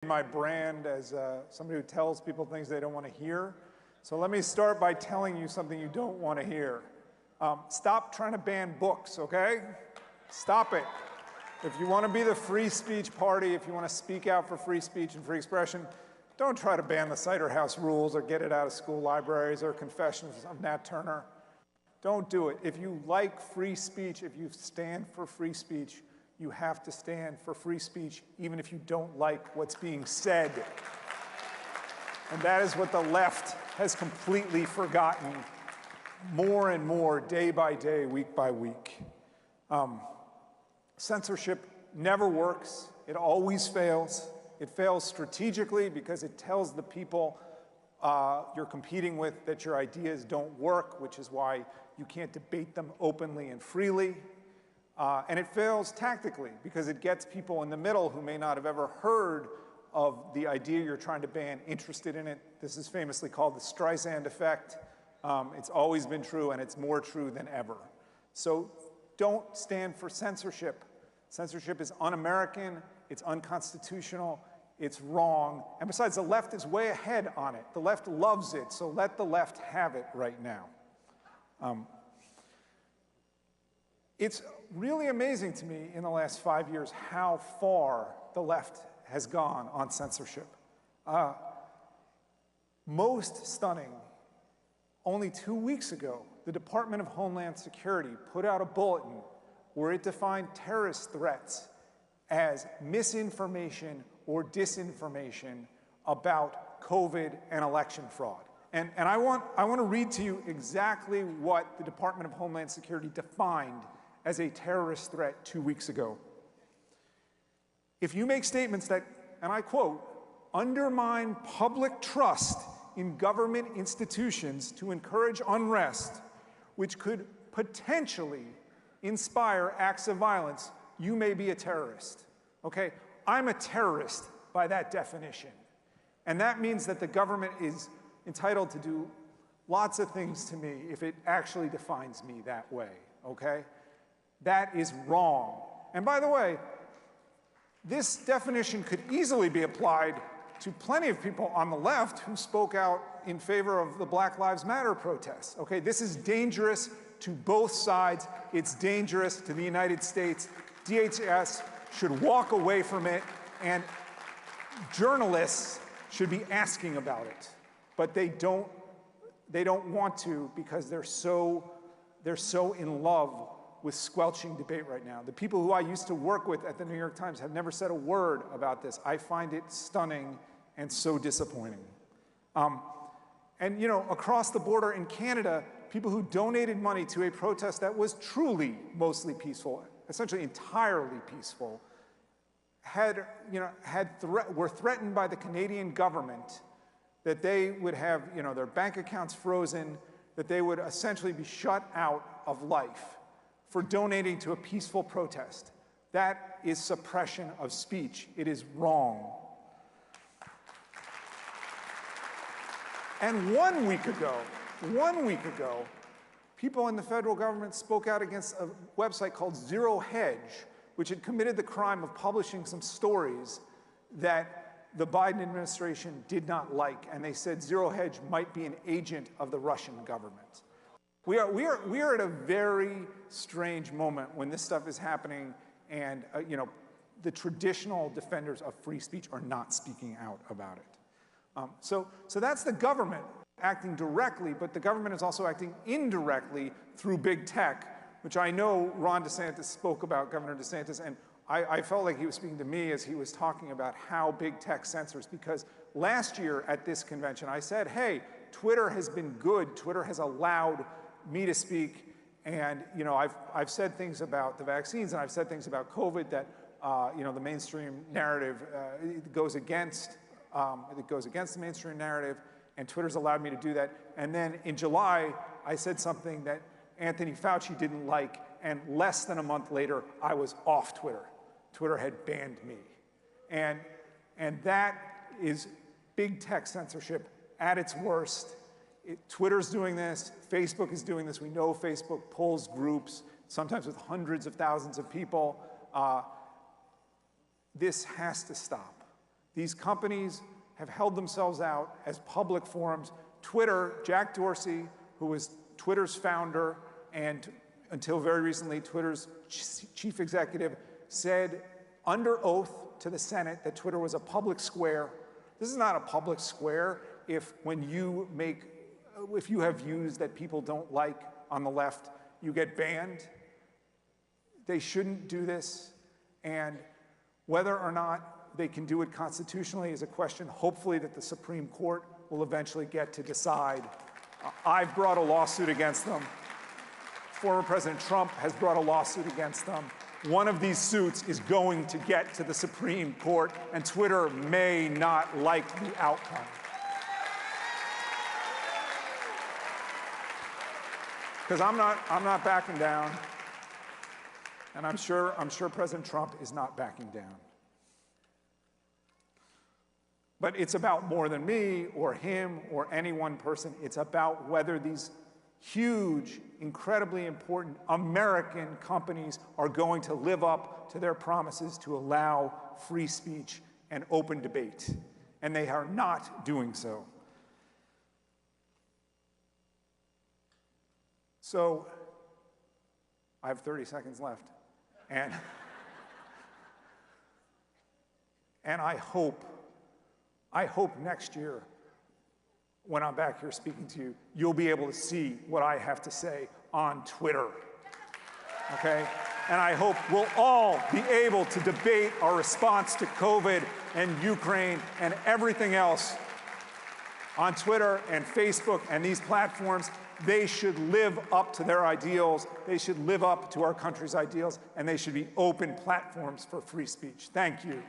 My brand as somebody who tells people things they don't want to hear. So let me start by telling you something you don't want to hear. Stop trying to ban books, okay? Stop it. If you want to be the free speech party, if you want to speak out for free speech and free expression, don't try to ban the Cider House rules or get it out of school libraries or Confessions of Nat Turner. Don't do it. If you like free speech, if you stand for free speech, you have to stand for free speech, even if you don't like what's being said. And that is what the left has completely forgotten more and more, day by day, week by week. Censorship never works. It always fails. It fails strategically because it tells the people you're competing with that your ideas don't work, which is why you can't debate them openly and freely. And it fails tactically because it gets people in the middle who may not have ever heard of the idea you're trying to ban interested in it. This is famously called the Streisand effect. It's always been true, and it's more true than ever. So don't stand for censorship. Censorship is un-American, it's unconstitutional, it's wrong, and besides, the left is way ahead on it. The left loves it, so let the left have it right now. It's really amazing to me in the last 5 years how far the left has gone on censorship. Most stunning, only 2 weeks ago, the Department of Homeland Security put out a bulletin where it defined terrorist threats as misinformation or disinformation about COVID and election fraud. And I want to read to you exactly what the Department of Homeland Security defined as a terrorist threat 2 weeks ago. If you make statements that, and I quote, undermine public trust in government institutions to encourage unrest, which could potentially inspire acts of violence, you may be a terrorist. Okay? I'm a terrorist by that definition. And that means that the government is entitled to do lots of things to me if it actually defines me that way. Okay? That is wrong. And by the way, this definition could easily be applied to plenty of people on the left who spoke out in favor of the Black Lives Matter protests. Okay, this is dangerous to both sides. It's dangerous to the United States. DHS should walk away from it, and journalists should be asking about it. But they don't want to because they're so in love with squelching debate right now. The people who I used to work with at the New York Times have never said a word about this. I find it stunning and so disappointing. And you know, across the border in Canada, people who donated money to a protest that was truly mostly peaceful, essentially entirely peaceful, were threatened by the Canadian government that they would have their bank accounts frozen, that they would essentially be shut out of life for donating to a peaceful protest. That is suppression of speech. It is wrong. And 1 week ago, people in the federal government spoke out against a website called Zero Hedge, which had committed the crime of publishing some stories that the Biden administration did not like, and they said Zero Hedge might be an agent of the Russian government. We are at a very strange moment when this stuff is happening, and the traditional defenders of free speech are not speaking out about it. So that's the government acting directly, but the government is also acting indirectly through big tech, which I know Ron DeSantis spoke about, Governor DeSantis, and I felt like he was speaking to me as he was talking about how big tech censors, because last year at this convention I said, hey, Twitter has been good. Twitter has allowed me to speak, and I've said things about the vaccines, and I've said things about COVID that the mainstream narrative goes against. It goes against the mainstream narrative, and Twitter's allowed me to do that. And then in July, I said something that Anthony Fauci didn't like, and less than a month later, I was off Twitter. Twitter had banned me. And that is big tech censorship at its worst. Twitter's doing this, Facebook is doing this. We know Facebook pulls groups, sometimes with hundreds of thousands of people. This has to stop. These companies have held themselves out as public forums. Twitter, Jack Dorsey, who was Twitter's founder and until very recently Twitter's chief executive, said under oath to the Senate that Twitter was a public square. This is not a public square if you have views that people don't like on the left, you get banned. They shouldn't do this. And whether or not they can do it constitutionally is a question, hopefully, that the Supreme Court will eventually get to decide. I've brought a lawsuit against them. Former President Trump has brought a lawsuit against them. One of these suits is going to get to the Supreme Court, and Twitter may not like the outcome. Because I'm not backing down, and I'm sure President Trump is not backing down. But it's about more than me or him or any one person. It's about whether these huge, incredibly important American companies are going to live up to their promises to allow free speech and open debate. And they are not doing so. So, I have 30 seconds left. And I hope next year, when I'm back here speaking to you, you'll be able to see what I have to say on Twitter, okay? And I hope we'll all be able to debate our response to COVID and Ukraine and everything else on Twitter and Facebook and these platforms. They should live up to their ideals. They should live up to our country's ideals, and they should be open platforms for free speech. Thank you.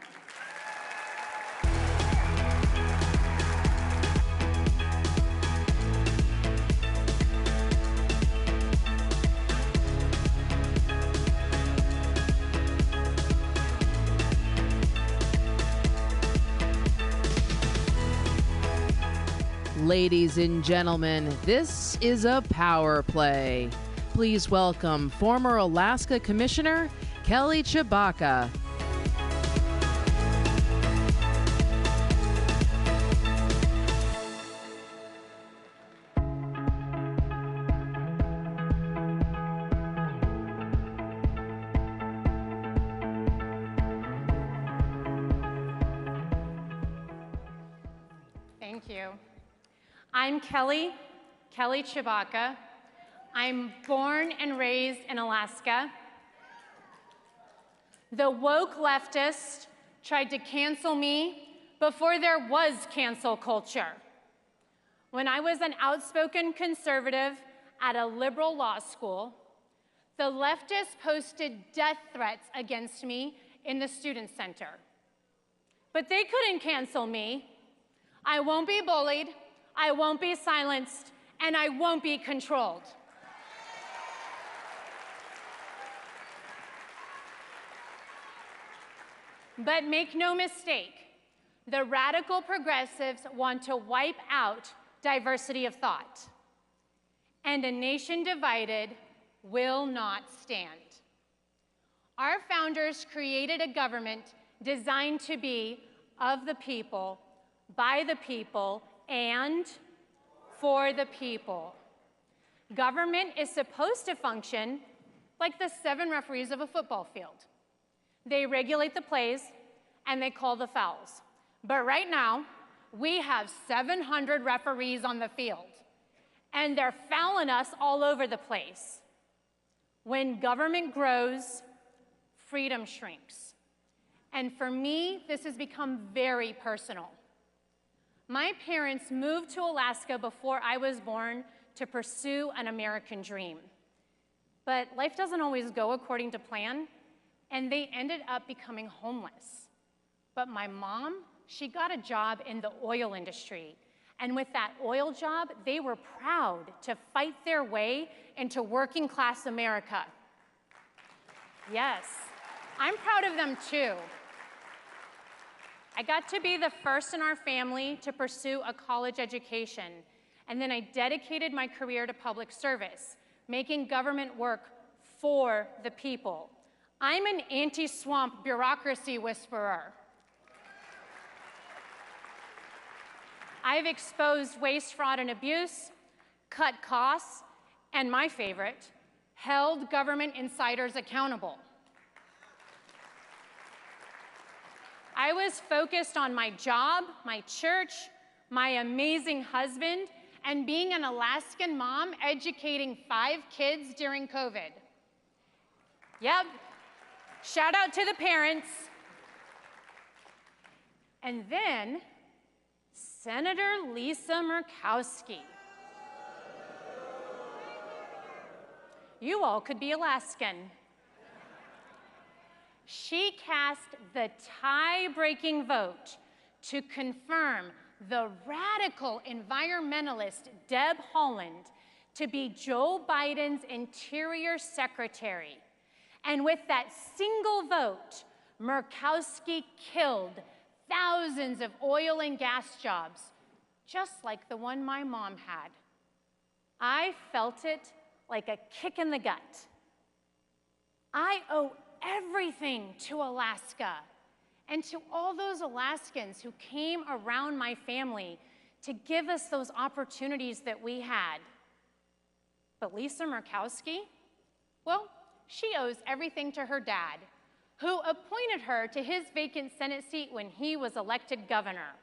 Ladies and gentlemen, this is a power play. Please welcome former Alaska Commissioner Kelly Tshibaka. Thank you. I'm Kelly Tshibaka. I'm born and raised in Alaska. The woke leftists tried to cancel me before there was cancel culture. When I was an outspoken conservative at a liberal law school, the leftists posted death threats against me in the student center. But they couldn't cancel me. I won't be bullied. I won't be silenced, and I won't be controlled. But make no mistake, the radical progressives want to wipe out diversity of thought, and a nation divided will not stand. Our founders created a government designed to be of the people, by the people, and for the people. Government is supposed to function like the 7 referees of a football field. They regulate the plays and they call the fouls. But right now, we have 700 referees on the field, and they're fouling us all over the place. When government grows, freedom shrinks. And for me, this has become very personal. My parents moved to Alaska before I was born to pursue an American dream. But life doesn't always go according to plan, and they ended up becoming homeless. But my mom, she got a job in the oil industry. And with that oil job, they were proud to fight their way into working class America. Yes, I'm proud of them too. I got to be the first in our family to pursue a college education, and then I dedicated my career to public service, making government work for the people. I'm an anti-swamp bureaucracy whisperer. I've exposed waste, fraud, and abuse, cut costs, and my favorite, held government insiders accountable. I was focused on my job, my church, my amazing husband, and being an Alaskan mom educating 5 kids during COVID. Yep, shout out to the parents. And then, Senator Lisa Murkowski. You all could be Alaskan. She cast the tie-breaking vote to confirm the radical environmentalist Deb Haaland to be Joe Biden's Interior Secretary. And with that single vote, Murkowski killed thousands of oil and gas jobs, just like the one my mom had. I felt it like a kick in the gut. I owe everything to Alaska and to all those Alaskans who came around my family to give us those opportunities that we had. But Lisa Murkowski, well, she owes everything to her dad, who appointed her to his vacant Senate seat when he was elected governor.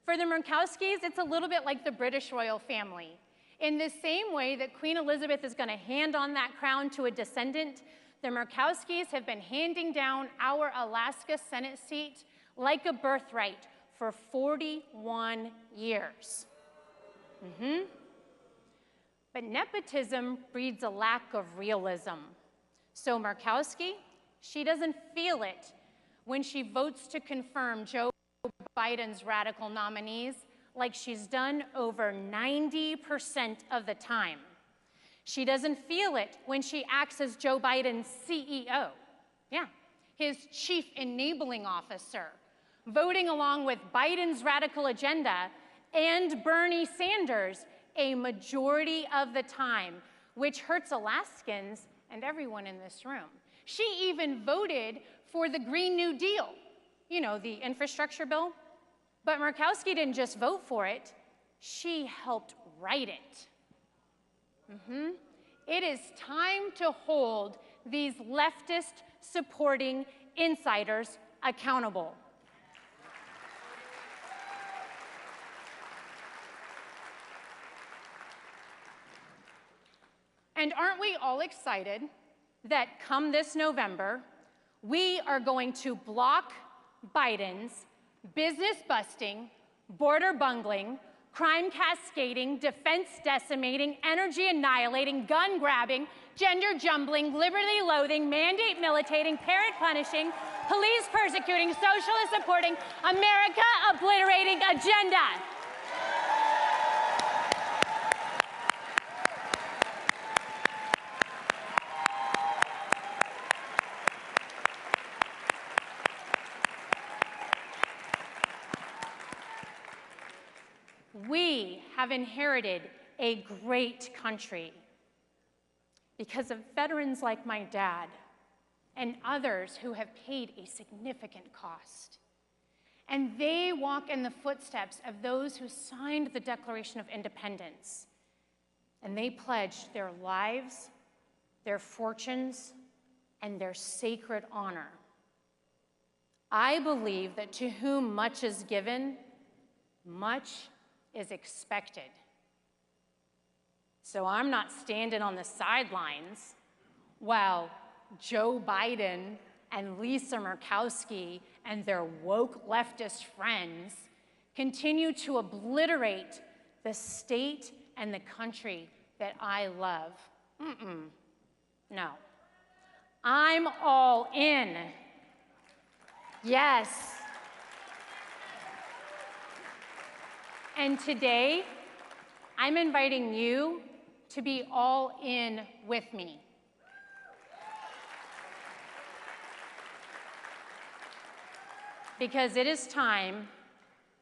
For the Murkowskis, it's a little bit like the British royal family. In the same way that Queen Elizabeth is going to hand on that crown to a descendant, the Murkowskis have been handing down our Alaska Senate seat like a birthright for 41 years. But nepotism breeds a lack of realism. So Murkowski, she doesn't feel it when she votes to confirm Joe Biden's radical nominees like she's done over 90% of the time. She doesn't feel it when she acts as Joe Biden's CEO, his chief enabling officer, voting along with Biden's radical agenda and Bernie Sanders a majority of the time, which hurts Alaskans and everyone in this room. She even voted for the Green New Deal, the infrastructure bill. But Murkowski didn't just vote for it, she helped write it. It is time to hold these leftist-supporting insiders accountable. And aren't we all excited that come this November, we are going to block Biden's business-busting, border-bungling, crime cascading, defense decimating, energy annihilating, gun grabbing, gender jumbling, liberty loathing, mandate militating, parent punishing, police persecuting, socialist supporting, America obliterating agenda. We have inherited a great country because of veterans like my dad and others who have paid a significant cost. And they walk in the footsteps of those who signed the Declaration of Independence. And they pledged their lives, their fortunes, and their sacred honor. I believe that to whom much is given, much is expected. So I'm not standing on the sidelines while Joe Biden and Lisa Murkowski and their woke leftist friends continue to obliterate the state and the country that I love. No. I'm all in. Yes. And today, I'm inviting you to be all in with me. Because it is time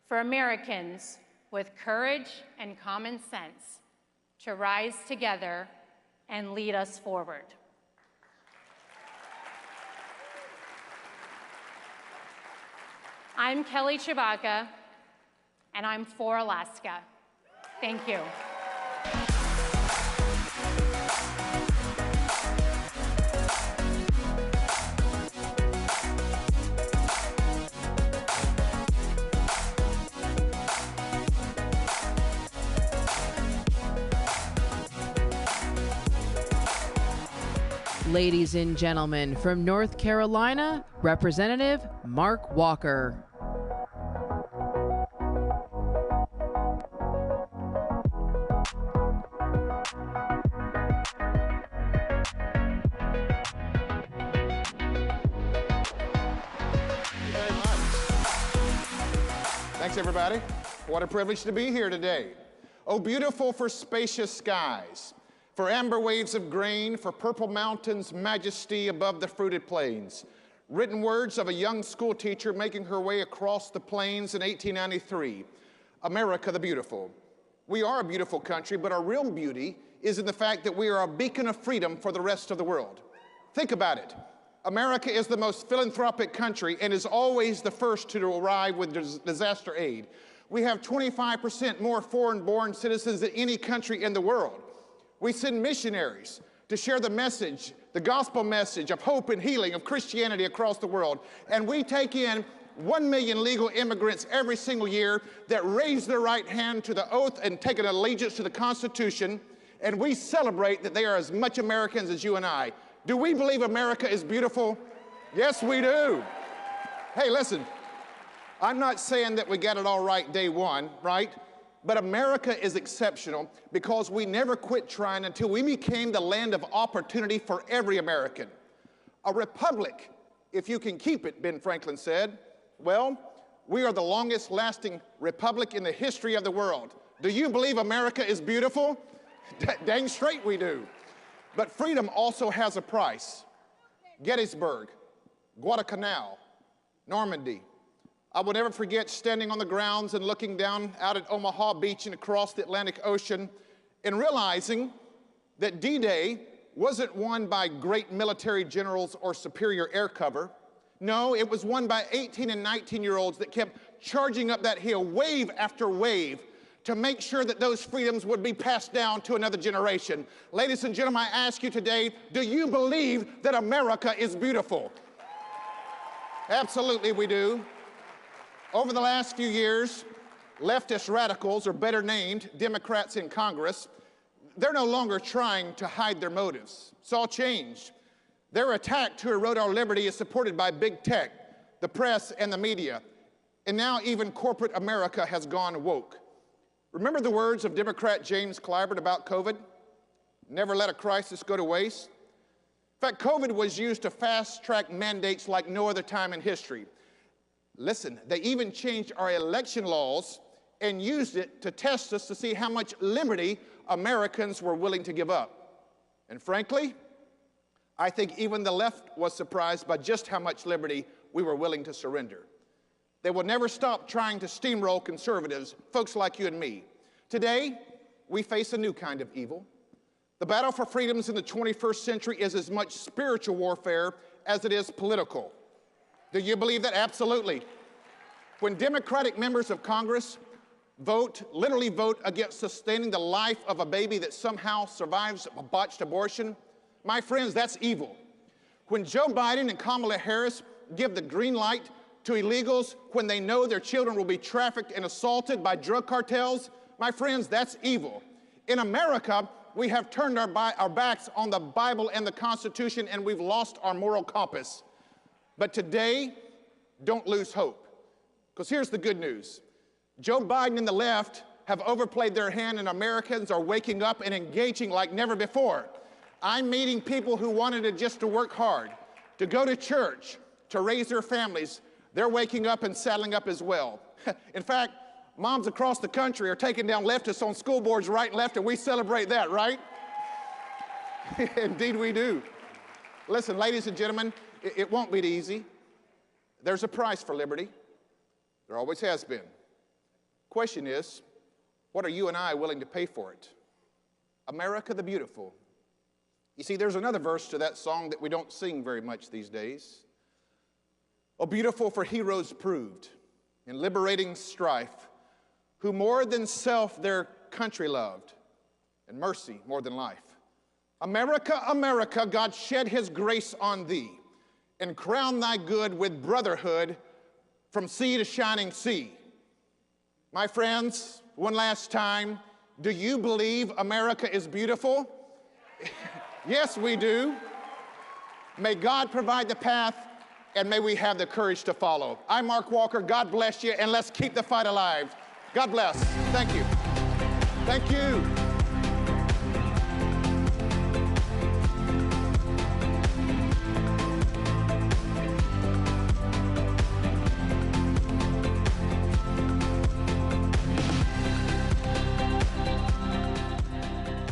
for Americans with courage and common sense to rise together and lead us forward. I'm Kelly Tshibaka, and I'm for Alaska. Thank you. Ladies and gentlemen, from North Carolina, Representative Mark Walker. Thanks, everybody. What a privilege to be here today. Oh, beautiful for spacious skies, for amber waves of grain, for purple mountains, majesty above the fruited plains. Written words of a young school teacher making her way across the plains in 1893. America the beautiful. We are a beautiful country, but our real beauty is in the fact that we are a beacon of freedom for the rest of the world. Think about it. America is the most philanthropic country and is always the first to arrive with disaster aid. We have 25% more foreign-born citizens than any country in the world. We send missionaries to share the message, the gospel message of hope and healing of Christianity across the world. And we take in 1 million legal immigrants every single year that raise their right hand to the oath and take an allegiance to the Constitution. And we celebrate that they are as much Americans as you and I. Do we believe America is beautiful? Yes, we do. Hey, listen, I'm not saying that we got it all right day one, right? But America is exceptional because we never quit trying until we became the land of opportunity for every American. A republic, if you can keep it, Ben Franklin said. Well, we are the longest lasting republic in the history of the world. Do you believe America is beautiful? Dang straight we do. But freedom also has a price. Gettysburg, Guadalcanal, Normandy. I will never forget standing on the grounds and looking down out at Omaha Beach and across the Atlantic Ocean and realizing that D-Day wasn't won by great military generals or superior air cover. No, it was won by 18 and 19-year-olds that kept charging up that hill wave after wave to make sure that those freedoms would be passed down to another generation. Ladies and gentlemen, I ask you today, do you believe that America is beautiful? Absolutely we do. Over the last few years, leftist radicals, or better named, Democrats in Congress, they're no longer trying to hide their motives. It's all changed. Their attack to erode our liberty is supported by big tech, the press, and the media. And now even corporate America has gone woke. Remember the words of Democrat James Clyburn about COVID? Never let a crisis go to waste. In fact, COVID was used to fast-track mandates like no other time in history. Listen, they even changed our election laws and used it to test us to see how much liberty Americans were willing to give up. And frankly, I think even the left was surprised by just how much liberty we were willing to surrender. They will never stop trying to steamroll conservatives, folks like you and me. Today, we face a new kind of evil. The battle for freedoms in the 21st century is as much spiritual warfare as it is political. Do you believe that? Absolutely. When Democratic members of Congress literally vote against sustaining the life of a baby that somehow survives a botched abortion, my friends, that's evil. When Joe Biden and Kamala Harris give the green light to illegals when they know their children will be trafficked and assaulted by drug cartels, my friends, that's evil. In America, we have turned our backs on the Bible and the Constitution, and we've lost our moral compass. But today, don't lose hope. Because here's the good news. Joe Biden and the left have overplayed their hand, and Americans are waking up and engaging like never before. I'm meeting people who wanted to work hard, to go to church, to raise their families. They're waking up and saddling up as well. In fact, moms across the country are taking down leftists on school boards right and left, and we celebrate that, right? Indeed we do. Listen, ladies and gentlemen, it won't be easy. There's a price for liberty. There always has been. Question is, what are you and I willing to pay for it? America the beautiful. You see, there's another verse to that song that we don't sing very much these days. Oh, beautiful for heroes proved in liberating strife, who more than self their country loved, and mercy more than life. America, America, God shed his grace on thee, and crown thy good with brotherhood from sea to shining sea. My friends, one last time, do you believe America is beautiful? Yes, we do. May God provide the path, and may we have the courage to follow. I'm Mark Walker. God bless you, and let's keep the fight alive. God bless. Thank you. Thank you.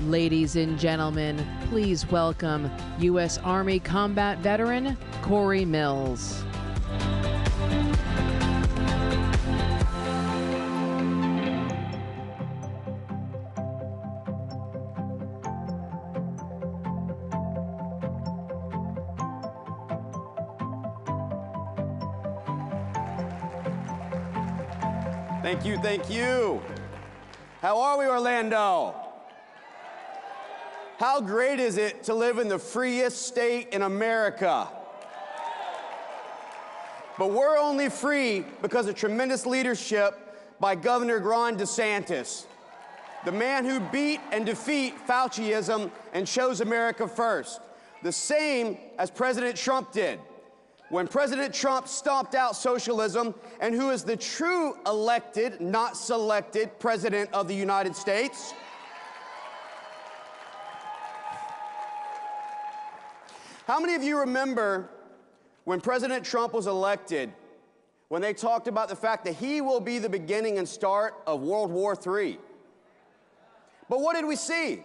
Ladies and gentlemen, please welcome U.S. Army combat veteran Cory Mills. Thank you, thank you. How are we, Orlando? How great is it to live in the freest state in America? But we're only free because of tremendous leadership by Governor Ron DeSantis, the man who beat and defeat Fauciism and chose America first, the same as President Trump did. When President Trump stomped out socialism, and who is the true elected, not selected, President of the United States. How many of you remember when President Trump was elected, when they talked about the fact that he will be the beginning and start of World War III? But what did we see?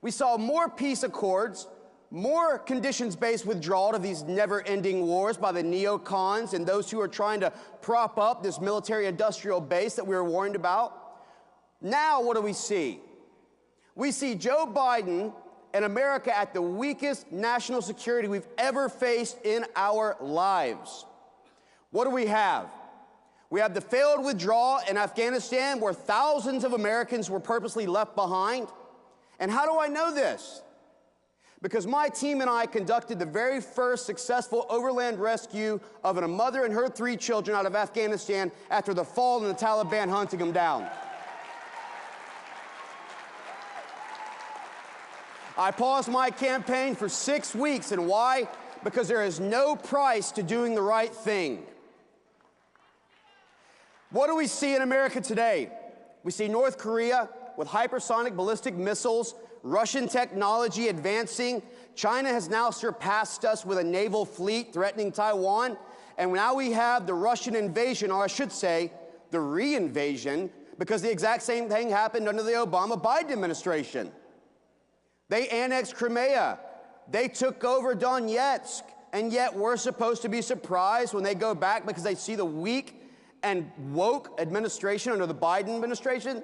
We saw more peace accords, more conditions-based withdrawal of these never-ending wars by the neocons and those who are trying to prop up this military-industrial base that we were warned about. Now what do we see? We see Joe Biden and America at the weakest national security we've ever faced in our lives. What do we have? We have the failed withdrawal in Afghanistan, where thousands of Americans were purposely left behind. And how do I know this? Because my team and I conducted the very first successful overland rescue of a mother and her 3 children out of Afghanistan after the fall and the Taliban hunting them down. I paused my campaign for 6 weeks, and why? Because there is no price to doing the right thing. What do we see in America today? We see North Korea with hypersonic ballistic missiles, Russian technology advancing. China has now surpassed us with a naval fleet threatening Taiwan. And now we have the Russian invasion, or I should say, the re-invasion, because the exact same thing happened under the Obama-Biden administration. They annexed Crimea. They took over Donetsk. And yet we're supposed to be surprised when they go back because they see the weak and woke administration under the Biden administration?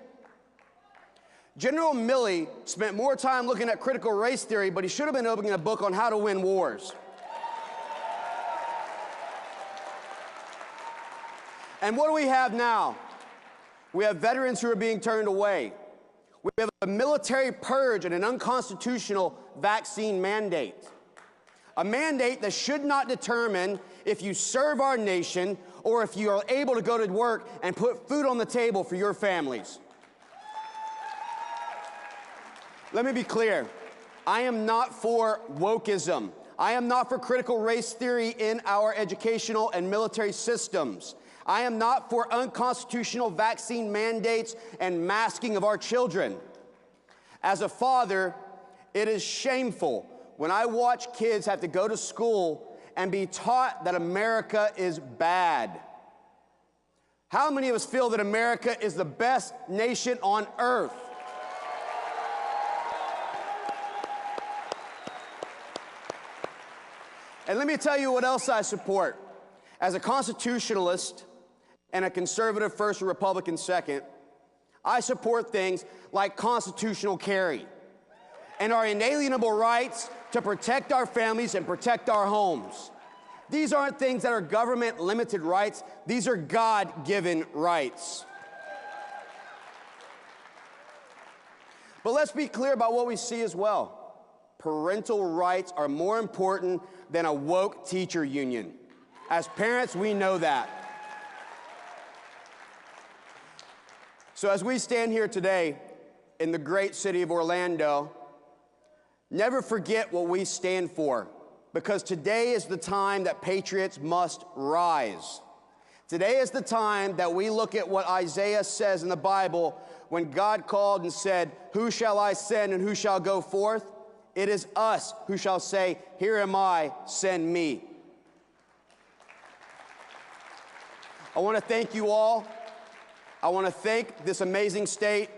General Milley spent more time looking at critical race theory, but he should have been opening a book on how to win wars. And what do we have now? We have veterans who are being turned away. We have a military purge and an unconstitutional vaccine mandate. A mandate that should not determine if you serve our nation or if you are able to go to work and put food on the table for your families. Let me be clear. I am not for wokeism. I am not for critical race theory in our educational and military systems. I am not for unconstitutional vaccine mandates and masking of our children. As a father, it is shameful when I watch kids have to go to school and be taught that America is bad. How many of us feel that America is the best nation on earth? And let me tell you what else I support. As a constitutionalist and a conservative first and Republican second, I support things like constitutional carry and our inalienable rights to protect our families and protect our homes. These aren't things that are government-limited rights. These are God-given rights. But let's be clear about what we see as well. Parental rights are more important than a woke teacher union. As parents, we know that. So as we stand here today in the great city of Orlando, never forget what we stand for, because today is the time that patriots must rise. Today is the time that we look at what Isaiah says in the Bible when God called and said, "Who shall I send and who shall go forth?" It is us who shall say, "Here am I, send me." I want to thank you all. I want to thank this amazing state.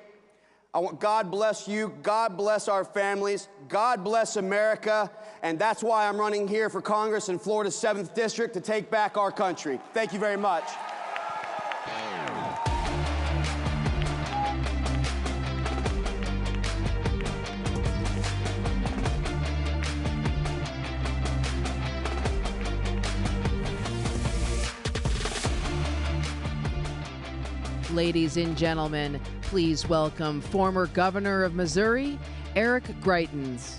God bless you. God bless our families. God bless America. And that's why I'm running here for Congress in Florida's 7th District to take back our country. Thank you very much. Ladies and gentlemen, please welcome former Governor of Missouri, Eric Greitens.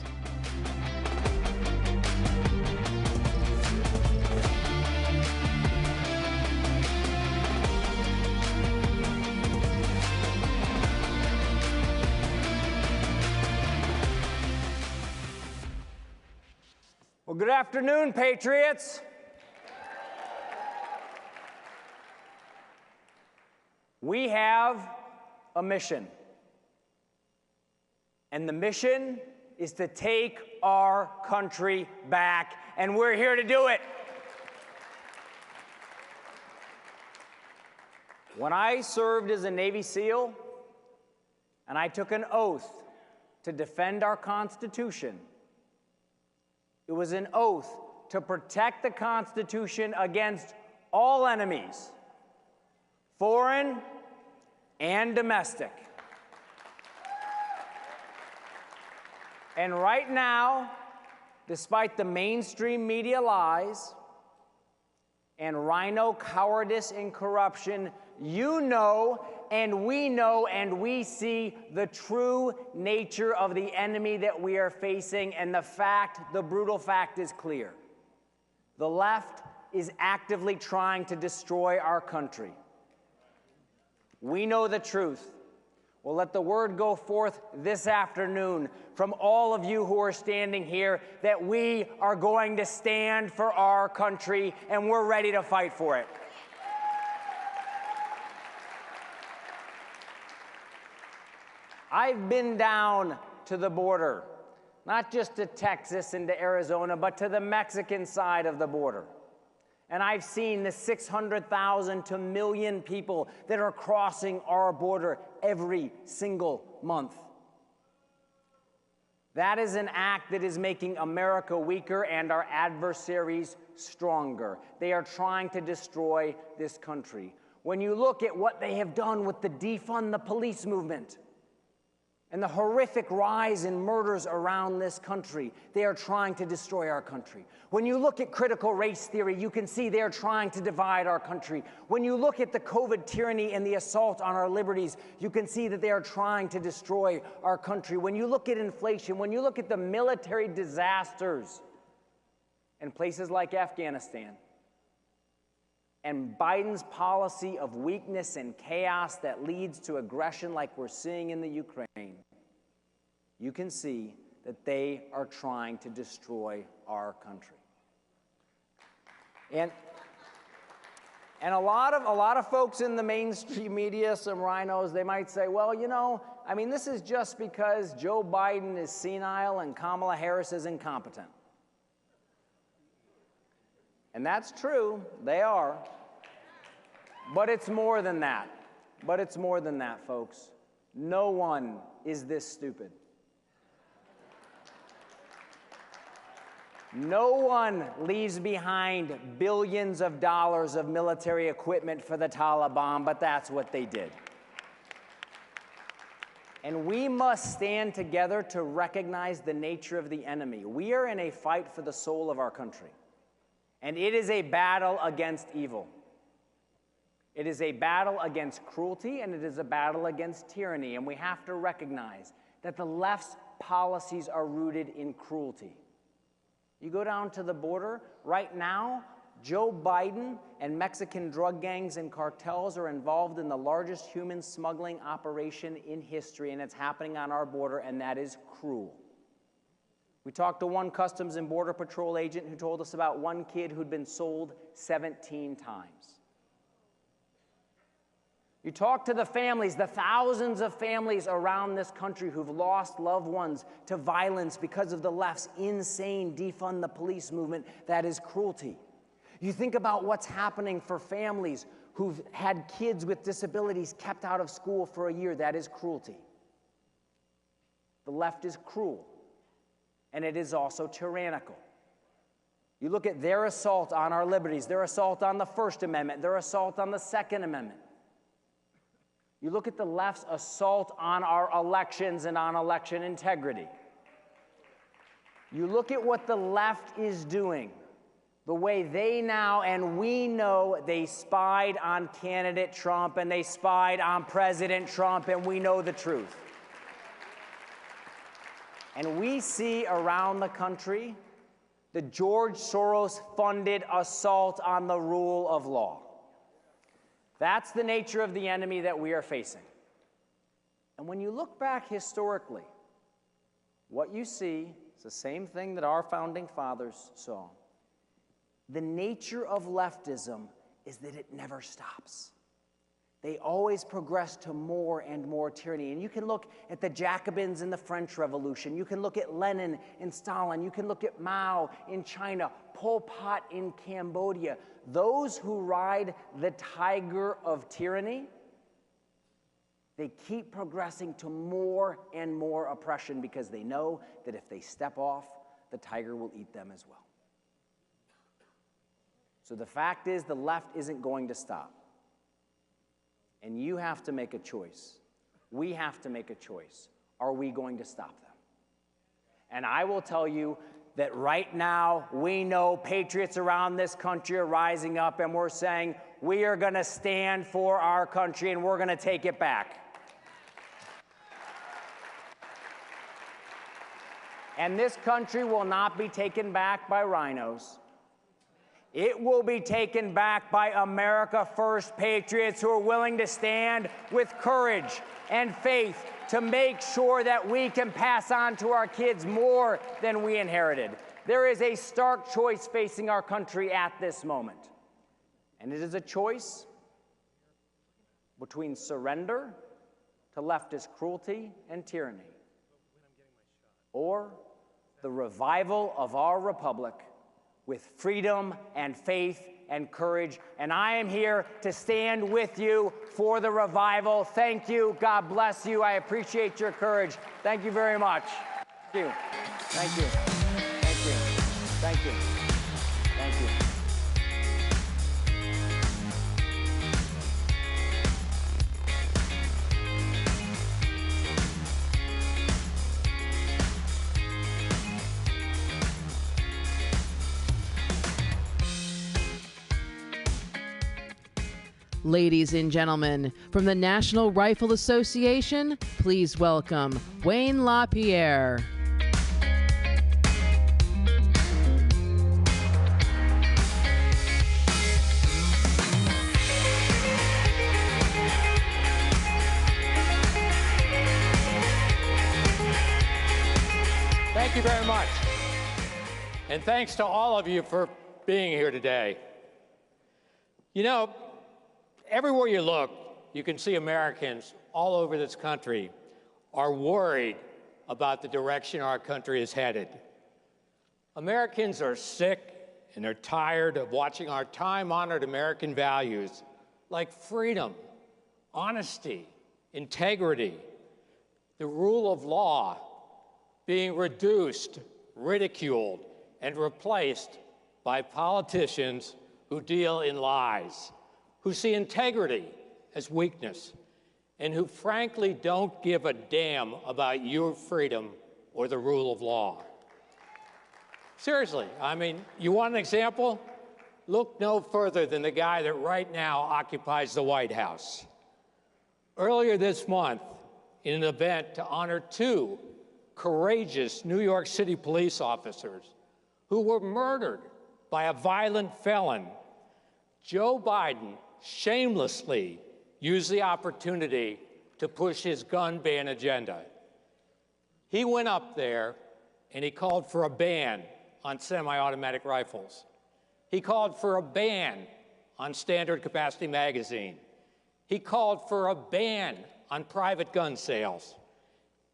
Well, good afternoon, Patriots. We have a mission. And the mission is to take our country back, and we're here to do it. When I served as a Navy SEAL, and I took an oath to defend our Constitution, it was an oath to protect the Constitution against all enemies, foreign and domestic. And right now, despite the mainstream media lies and rhino cowardice and corruption, you know and we see the true nature of the enemy that we are facing, and the brutal fact is clear. The left is actively trying to destroy our country. We know the truth. Well, let the word go forth this afternoon from all of you who are standing here that we are going to stand for our country, and we're ready to fight for it. I've been down to the border, not just to Texas and to Arizona, but to the Mexican side of the border. And I've seen the 600,000 to 1 million people that are crossing our border every single month. That is an act that is making America weaker and our adversaries stronger. They are trying to destroy this country. When you look at what they have done with the defund the police movement, and the horrific rise in murders around this country, they are trying to destroy our country. When you look at critical race theory, you can see they are trying to divide our country. When you look at the COVID tyranny and the assault on our liberties, you can see that they are trying to destroy our country. When you look at inflation, when you look at the military disasters in places like Afghanistan, and Biden's policy of weakness and chaos that leads to aggression like we're seeing in the Ukraine, you can see that they are trying to destroy our country. And a lot of folks in the mainstream media, some rhinos, they might say, well, you know, I mean, this is just because Joe Biden is senile and Kamala Harris is incompetent. And that's true, they are. But it's more than that. But it's more than that, folks. No one is this stupid. No one leaves behind billions of dollars of military equipment for the Taliban, but that's what they did. And we must stand together to recognize the nature of the enemy. We are in a fight for the soul of our country. And it is a battle against evil. It is a battle against cruelty, and it is a battle against tyranny. And we have to recognize that the left's policies are rooted in cruelty. You go down to the border, right now, Joe Biden and Mexican drug gangs and cartels are involved in the largest human smuggling operation in history, and it's happening on our border, and that is cruel. We talked to one Customs and Border Patrol agent who told us about one kid who'd been sold 17 times. You talk to the families, the thousands of families around this country who've lost loved ones to violence because of the left's insane defund the police movement. That is cruelty. You think about what's happening for families who've had kids with disabilities kept out of school for a year. That is cruelty. The left is cruel, and it is also tyrannical. You look at their assault on our liberties, their assault on the First Amendment, their assault on the Second Amendment. You look at the left's assault on our elections and on election integrity. You look at what the left is doing, the way they now, and we know they spied on candidate Trump and they spied on President Trump, and we know the truth. And we see around the country the George Soros-funded assault on the rule of law. That's the nature of the enemy that we are facing. And when you look back historically, what you see is the same thing that our founding fathers saw. The nature of leftism is that it never stops. They always progress to more and more tyranny. And you can look at the Jacobins in the French Revolution. You can look at Lenin and Stalin. You can look at Mao in China, Pol Pot in Cambodia. Those who ride the tiger of tyranny, they keep progressing to more and more oppression because they know that if they step off, the tiger will eat them as well. So the fact is, the left isn't going to stop. And you have to make a choice. We have to make a choice. Are we going to stop them? And I will tell you that right now, we know patriots around this country are rising up, and we're saying we are going to stand for our country and we're going to take it back. And this country will not be taken back by rhinos. It will be taken back by America First patriots who are willing to stand with courage and faith to make sure that we can pass on to our kids more than we inherited. There is a stark choice facing our country at this moment. And it is a choice between surrender to leftist cruelty and tyranny, or the revival of our republic with freedom and faith and courage. And I am here to stand with you for the revival. Thank you. God bless you. I appreciate your courage. Thank you very much. Thank you. Thank you. Thank you. Thank you. Thank you. Ladies and gentlemen, from the National Rifle Association, please welcome Wayne LaPierre. Thank you very much. And thanks to all of you for being here today. You know, everywhere you look, you can see Americans all over this country are worried about the direction our country is headed. Americans are sick and they're tired of watching our time-honored American values like freedom, honesty, integrity, the rule of law being reduced, ridiculed, and replaced by politicians who deal in lies, who see integrity as weakness, and who frankly don't give a damn about your freedom or the rule of law. Seriously, I mean, you want an example? Look no further than the guy that right now occupies the White House. Earlier this month, in an event to honor two courageous New York City police officers who were murdered by a violent felon, Joe Biden shamelessly used the opportunity to push his gun ban agenda. He went up there and he called for a ban on semi-automatic rifles. He called for a ban on standard capacity magazine. He called for a ban on private gun sales.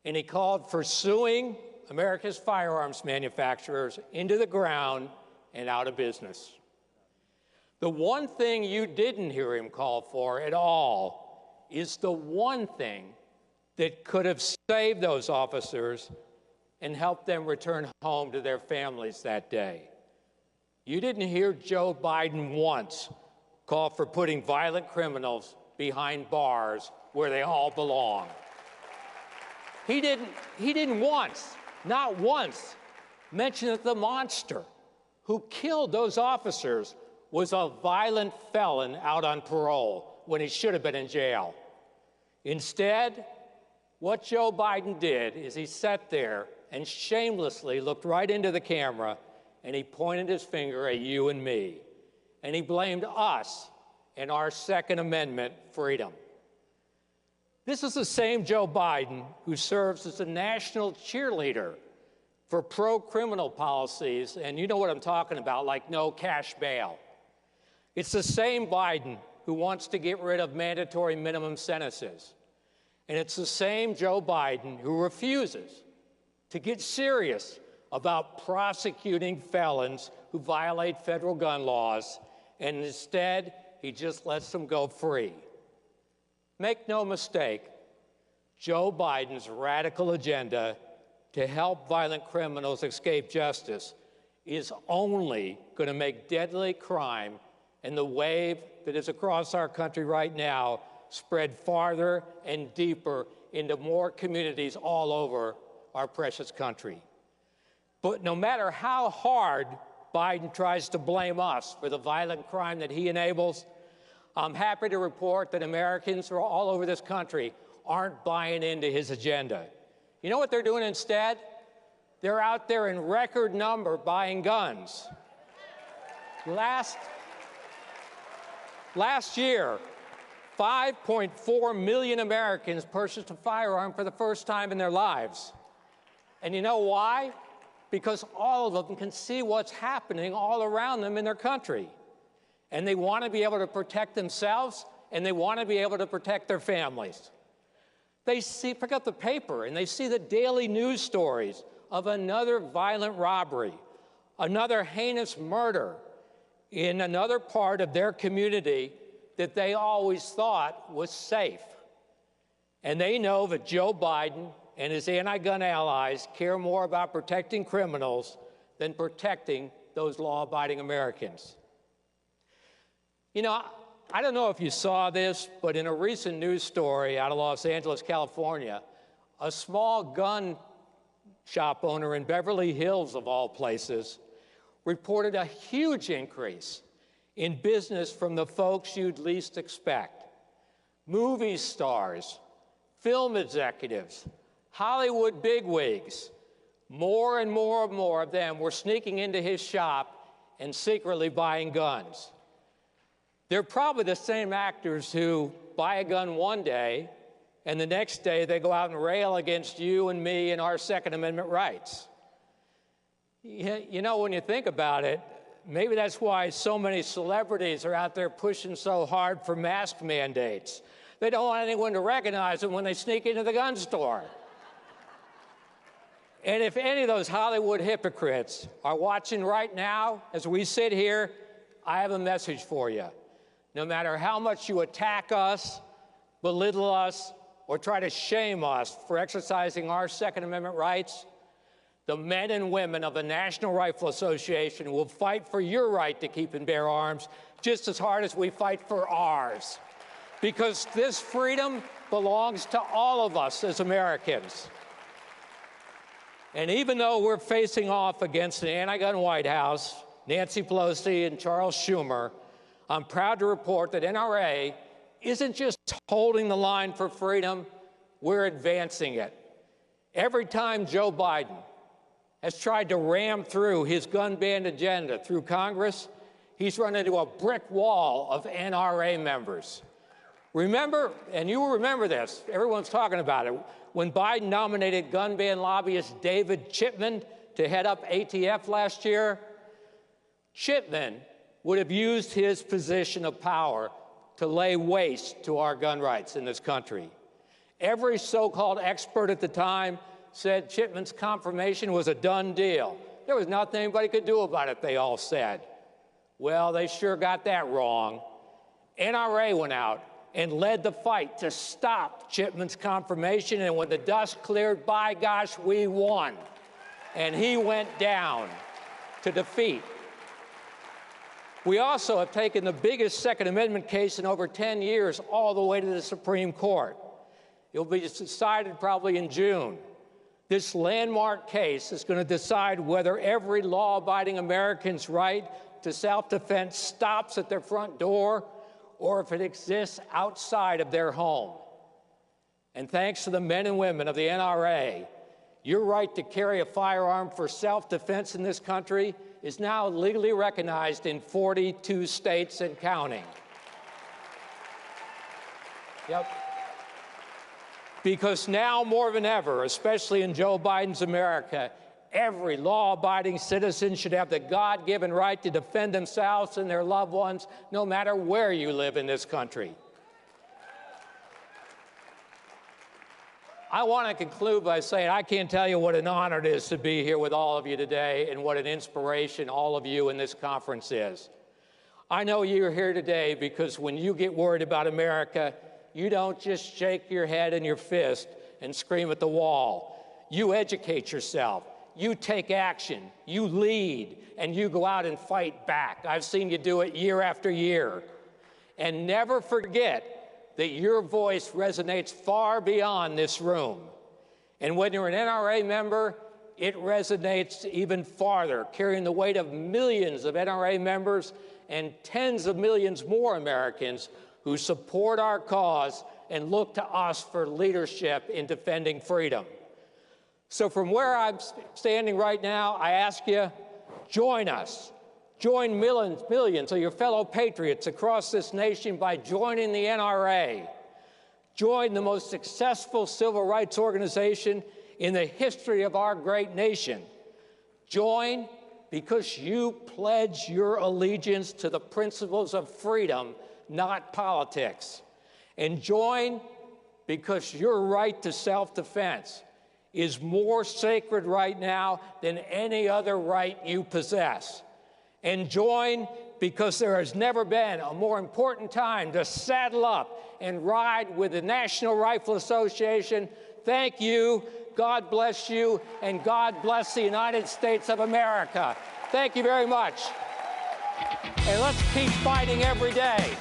And he called for suing America's firearms manufacturers into the ground and out of business. The one thing you didn't hear him call for at all is the one thing that could have saved those officers and helped them return home to their families that day. You didn't hear Joe Biden once call for putting violent criminals behind bars where they all belong. He didn't once, not once, mention that the monster who killed those officers was a violent felon out on parole when he should have been in jail. Instead, what Joe Biden did is he sat there and shamelessly looked right into the camera and he pointed his finger at you and me. And he blamed us and our Second Amendment freedom. This is the same Joe Biden who serves as a national cheerleader for pro-criminal policies, and you know what I'm talking about, like no cash bail. It's the same Biden who wants to get rid of mandatory minimum sentences. And it's the same Joe Biden who refuses to get serious about prosecuting felons who violate federal gun laws, and instead, he just lets them go free. Make no mistake, Joe Biden's radical agenda to help violent criminals escape justice is only going to make deadly crime and the wave that is across our country right now spread farther and deeper into more communities all over our precious country. But no matter how hard Biden tries to blame us for the violent crime that he enables, I'm happy to report that Americans all over this country aren't buying into his agenda. You know what they're doing instead? They're out there in record number buying guns. Last year, 5.4 million Americans purchased a firearm for the first time in their lives. And you know why? Because all of them can see what's happening all around them in their country. And they want to be able to protect themselves, and they want to be able to protect their families. They pick up the paper, and they see the daily news stories of another violent robbery, another heinous murder in another part of their community that they always thought was safe. And they know that Joe Biden and his anti-gun allies care more about protecting criminals than protecting those law-abiding Americans. You know, I don't know if you saw this, but in a recent news story out of Los Angeles, California, a small gun shop owner in Beverly Hills, of all places, reported a huge increase in business from the folks you'd least expect. Movie stars, film executives, Hollywood bigwigs. More and more of them were sneaking into his shop and secretly buying guns. They're probably the same actors who buy a gun one day, and the next day they go out and rail against you and me and our Second Amendment rights. You know, when you think about it, maybe that's why so many celebrities are out there pushing so hard for mask mandates. They don't want anyone to recognize them when they sneak into the gun store. And if any of those Hollywood hypocrites are watching right now as we sit here, I have a message for you. No matter how much you attack us, belittle us, or try to shame us for exercising our Second Amendment rights, the men and women of the National Rifle Association will fight for your right to keep and bear arms just as hard as we fight for ours. Because this freedom belongs to all of us as Americans. And even though we're facing off against an anti-gun White House, Nancy Pelosi and Charles Schumer, I'm proud to report that NRA isn't just holding the line for freedom, we're advancing it. Every time Joe Biden has tried to ram through his gun ban agenda through Congress, he's run into a brick wall of NRA members. Remember, and you will remember this, everyone's talking about it, when Biden nominated gun ban lobbyist David Chipman to head up ATF last year, Chipman would have used his position of power to lay waste to our gun rights in this country. Every so-called expert at the time said Chipman's confirmation was a done deal. There was nothing anybody could do about it, they all said. Well, they sure got that wrong. NRA went out and led the fight to stop Chipman's confirmation, and when the dust cleared, by gosh, we won. And he went down to defeat. We also have taken the biggest Second Amendment case in over 10 years all the way to the Supreme Court. It'll be decided probably in June. This landmark case is going to decide whether every law-abiding American's right to self-defense stops at their front door or if it exists outside of their home. And thanks to the men and women of the NRA, your right to carry a firearm for self-defense in this country is now legally recognized in 42 states and counting. Yep. Because now more than ever, especially in Joe Biden's America, every law-abiding citizen should have the God-given right to defend themselves and their loved ones, no matter where you live in this country. I want to conclude by saying I can't tell you what an honor it is to be here with all of you today and what an inspiration all of you in this conference is. I know you're here today because when you get worried about America, you don't just shake your head and your fist and scream at the wall. You educate yourself. You take action, you lead, and you go out and fight back. I've seen you do it year after year. And never forget that your voice resonates far beyond this room. And when you're an NRA member, it resonates even farther, carrying the weight of millions of NRA members and tens of millions more Americans who support our cause and look to us for leadership in defending freedom. So from where I'm standing right now, I ask you, join us. Join millions of your fellow patriots across this nation by joining the NRA. Join the most successful civil rights organization in the history of our great nation. Join because you pledge your allegiance to the principles of freedom, not politics. And join because your right to self-defense is more sacred right now than any other right you possess. And join because there has never been a more important time to saddle up and ride with the National Rifle Association. Thank you, God bless you, and God bless the United States of America. Thank you very much. And let's keep fighting every day.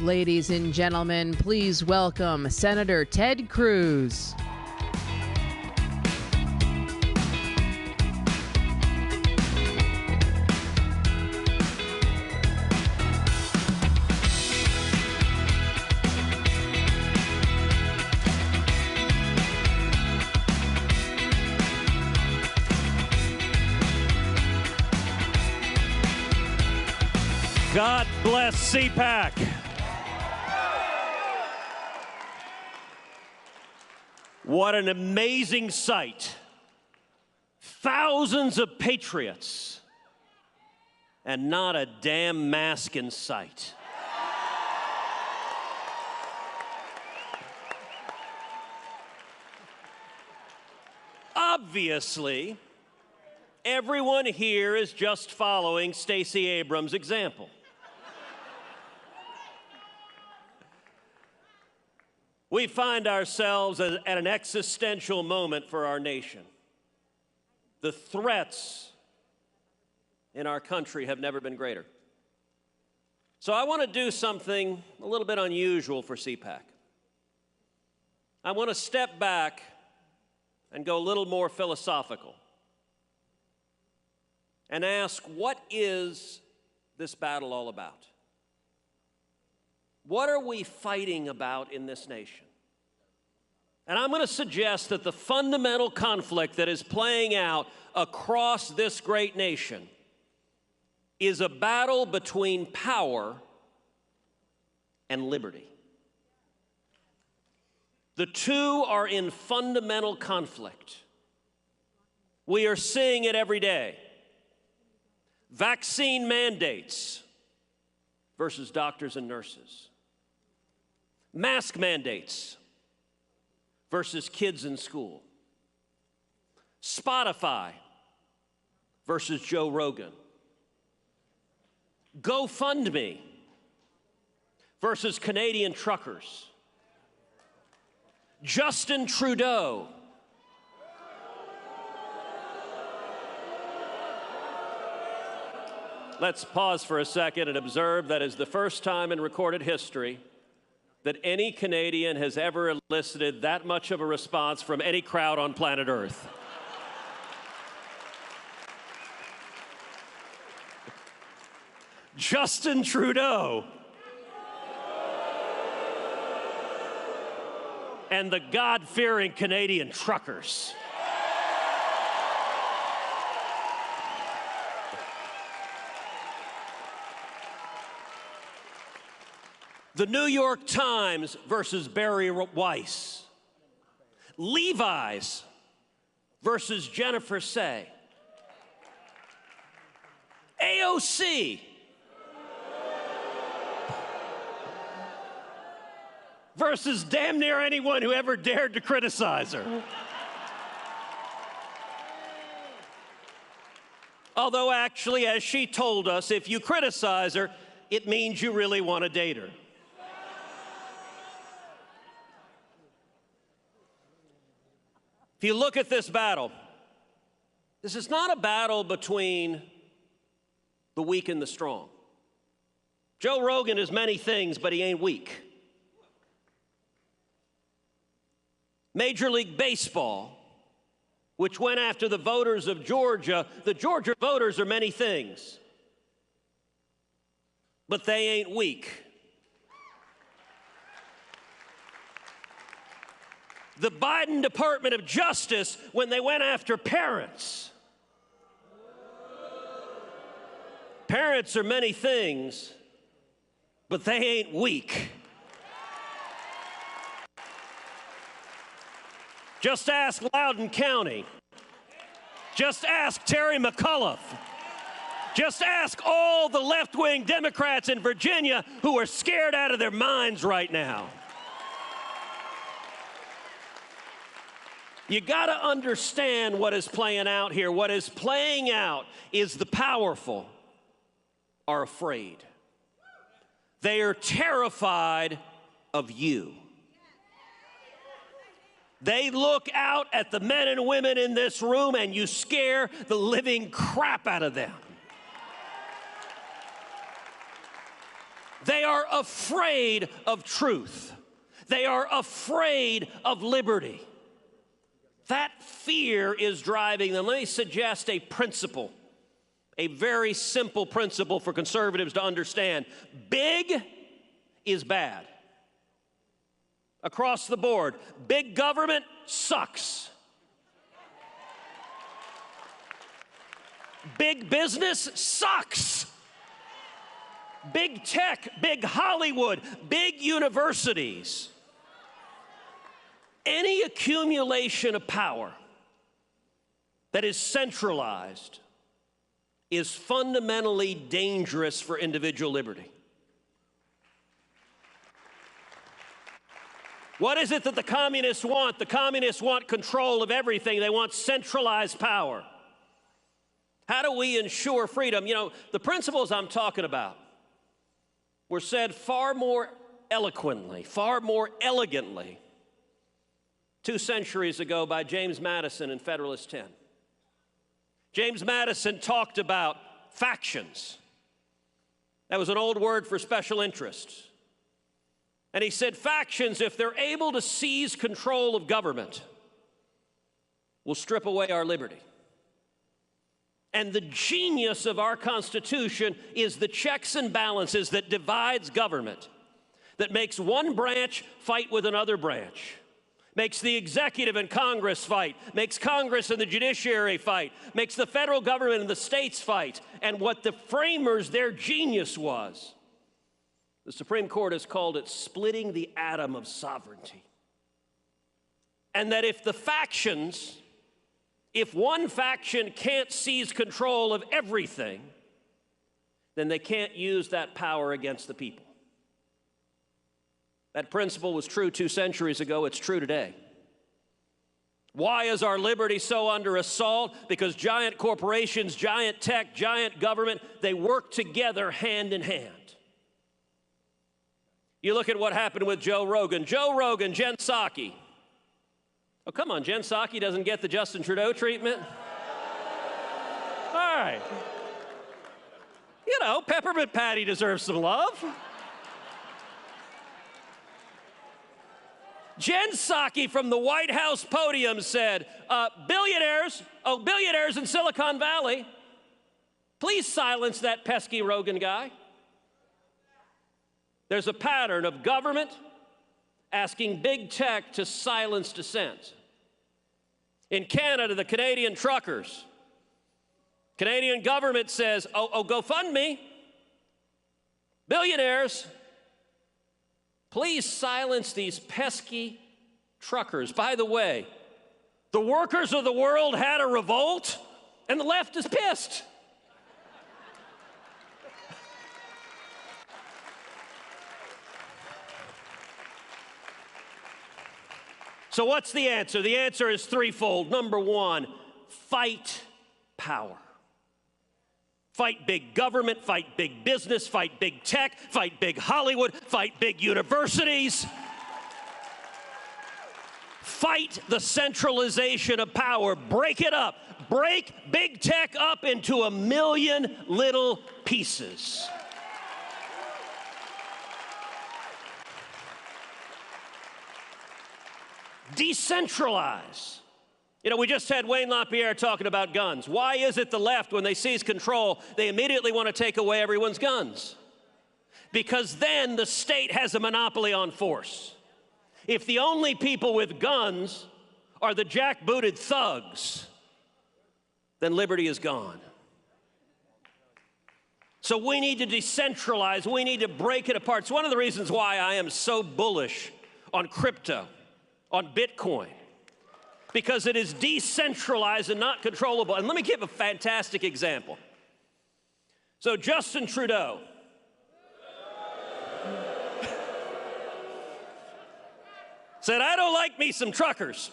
Ladies and gentlemen, please welcome Senator Ted Cruz. God bless CPAC. What an amazing sight. Thousands of patriots and not a damn mask in sight. obviously, everyone here is just following Stacey Abrams' example. We find ourselves at an existential moment for our nation. The threats in our country have never been greater. So I want to do something a little bit unusual for CPAC. I want to step back and go a little more philosophical and ask, what is this battle all about? What are we fighting about in this nation? And I'm going to suggest that the fundamental conflict that is playing out across this great nation is a battle between power and liberty. The two are in fundamental conflict. We are seeing it every day. Vaccine mandates versus doctors and nurses. Mask mandates versus kids in school. Spotify versus Joe Rogan. GoFundMe versus Canadian truckers. Justin Trudeau Let's pause for a second and observe that is the first time in recorded history that any Canadian has ever elicited that much of a response from any crowd on planet Earth. Justin Trudeau and the God-fearing Canadian truckers. The New York Times versus Barry Weiss. Levi's versus Jennifer Say. AOC versus damn near anyone who ever dared to criticize her. Although actually, as she told us, if you criticize her, it means you really want to date her. If you look at this battle, this is not a battle between the weak and the strong. Joe Rogan is many things, but he ain't weak. Major League Baseball, which went after the voters of Georgia, the Georgia voters are many things, but they ain't weak. The Biden Department of Justice, when they went after parents. Parents are many things, but they ain't weak. Just ask Loudoun County. Just ask Terry McAuliffe. Just ask all the left-wing Democrats in Virginia who are scared out of their minds right now. You got to understand what is playing out here. What is playing out is the powerful are afraid. They are terrified of you. They look out at the men and women in this room and you scare the living crap out of them. They are afraid of truth. They are afraid of liberty. That fear is driving them. Let me suggest a principle, a very simple principle for conservatives to understand. Big is bad. Across the board, big government sucks. Big business sucks. Big tech, big Hollywood, big universities. Any accumulation of power that is centralized is fundamentally dangerous for individual liberty. What is it that the communists want? The communists want control of everything. They want centralized power. How do we ensure freedom? You know, the principles I'm talking about were said far more eloquently, far more elegantly 2 centuries ago by James Madison in Federalist 10. James Madison talked about factions. That was an old word for special interests. And he said factions, if they're able to seize control of government, will strip away our liberty. And the genius of our Constitution is the checks and balances that divides government, that makes one branch fight with another branch, makes the executive and Congress fight, makes Congress and the judiciary fight, makes the federal government and the states fight. And what the framers, their genius was, the Supreme Court has called it splitting the atom of sovereignty. And that if one faction can't seize control of everything, then they can't use that power against the people. That principle was true 2 centuries ago. It's true today. Why is our liberty so under assault? Because giant corporations, giant tech, giant government, they work together hand in hand. You look at what happened with Joe Rogan. Joe Rogan, Jen Psaki. Oh, come on, Jen Psaki doesn't get the Justin Trudeau treatment? All right. You know, Peppermint Patty deserves some love. Jen Psaki from the White House podium said, billionaires in Silicon Valley, please silence that pesky Rogan guy. There's a pattern of government asking big tech to silence dissent. In Canada, the Canadian truckers, Canadian government says, GoFundMe, billionaires, please silence these pesky truckers. By the way, the workers of the world had a revolt, and the left is pissed. So what's the answer? The answer is threefold. Number one, fight power. Fight big government, fight big business, fight big tech, fight big Hollywood, fight big universities. Fight the centralization of power. Break it up. Break big tech up into a million little pieces. Decentralize. You know, we just had Wayne LaPierre talking about guns. Why is it the left, when they seize control, they immediately want to take away everyone's guns? Because then the state has a monopoly on force. If the only people with guns are the jackbooted thugs, then liberty is gone. So we need to decentralize. We need to break it apart. It's one of the reasons why I am so bullish on crypto, on Bitcoin, because it is decentralized and not controllable. And let me give a fantastic example. So Justin Trudeau said, I don't like me some truckers,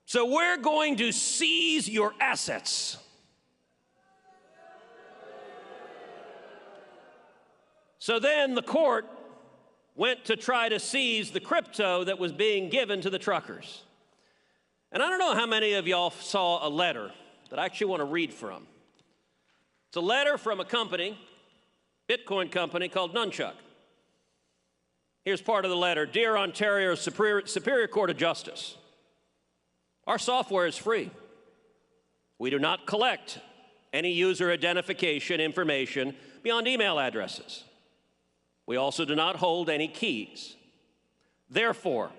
so we're going to seize your assets. So then the court went to try to seize the crypto that was being given to the truckers. And I don't know how many of y'all saw a letter that I actually want to read from. It's a letter from a company, Bitcoin company called Nunchuck. Here's part of the letter. Dear Ontario Superior Court of Justice, our software is free. We do not collect any user identification information beyond email addresses. We also do not hold any keys. Therefore,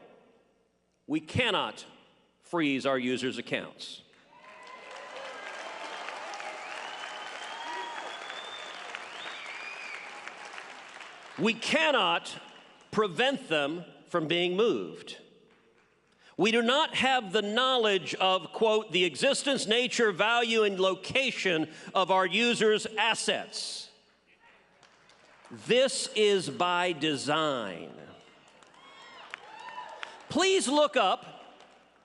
we cannot freeze our users' accounts. We cannot prevent them from being moved. We do not have the knowledge of, quote, the existence, nature, value, and location of our users' assets. This is by design. Please look up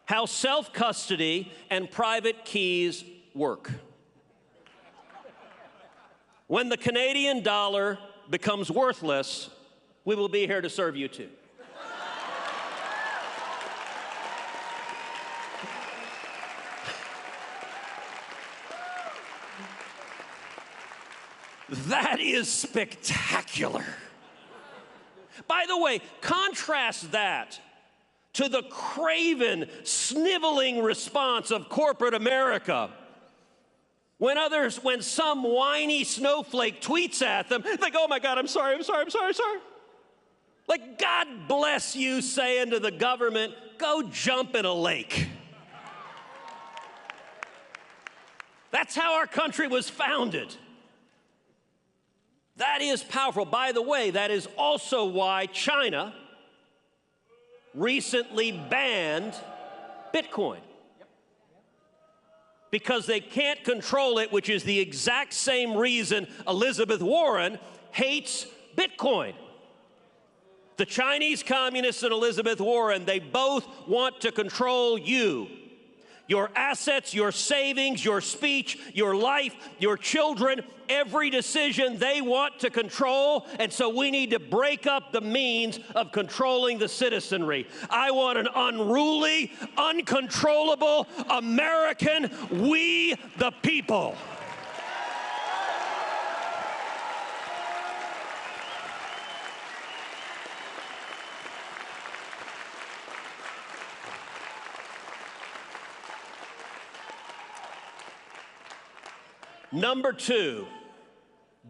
how self-custody and private keys work. When the Canadian dollar becomes worthless, we will be here to serve you too. That is spectacular. By the way, contrast that to the craven, sniveling response of corporate America. When some whiny snowflake tweets at them, they go, oh my God, I'm sorry. Like, God bless you saying to the government, go jump in a lake. That's how our country was founded. That is powerful. By the way, that is also why China recently banned Bitcoin. Because they can't control it, which is the exact same reason Elizabeth Warren hates Bitcoin. The Chinese communists and Elizabeth Warren, they both want to control you. Your assets, your savings, your speech, your life, your children, every decision they want to control, and so we need to break up the means of controlling the citizenry. I want an unruly, uncontrollable American, we the people. Number two,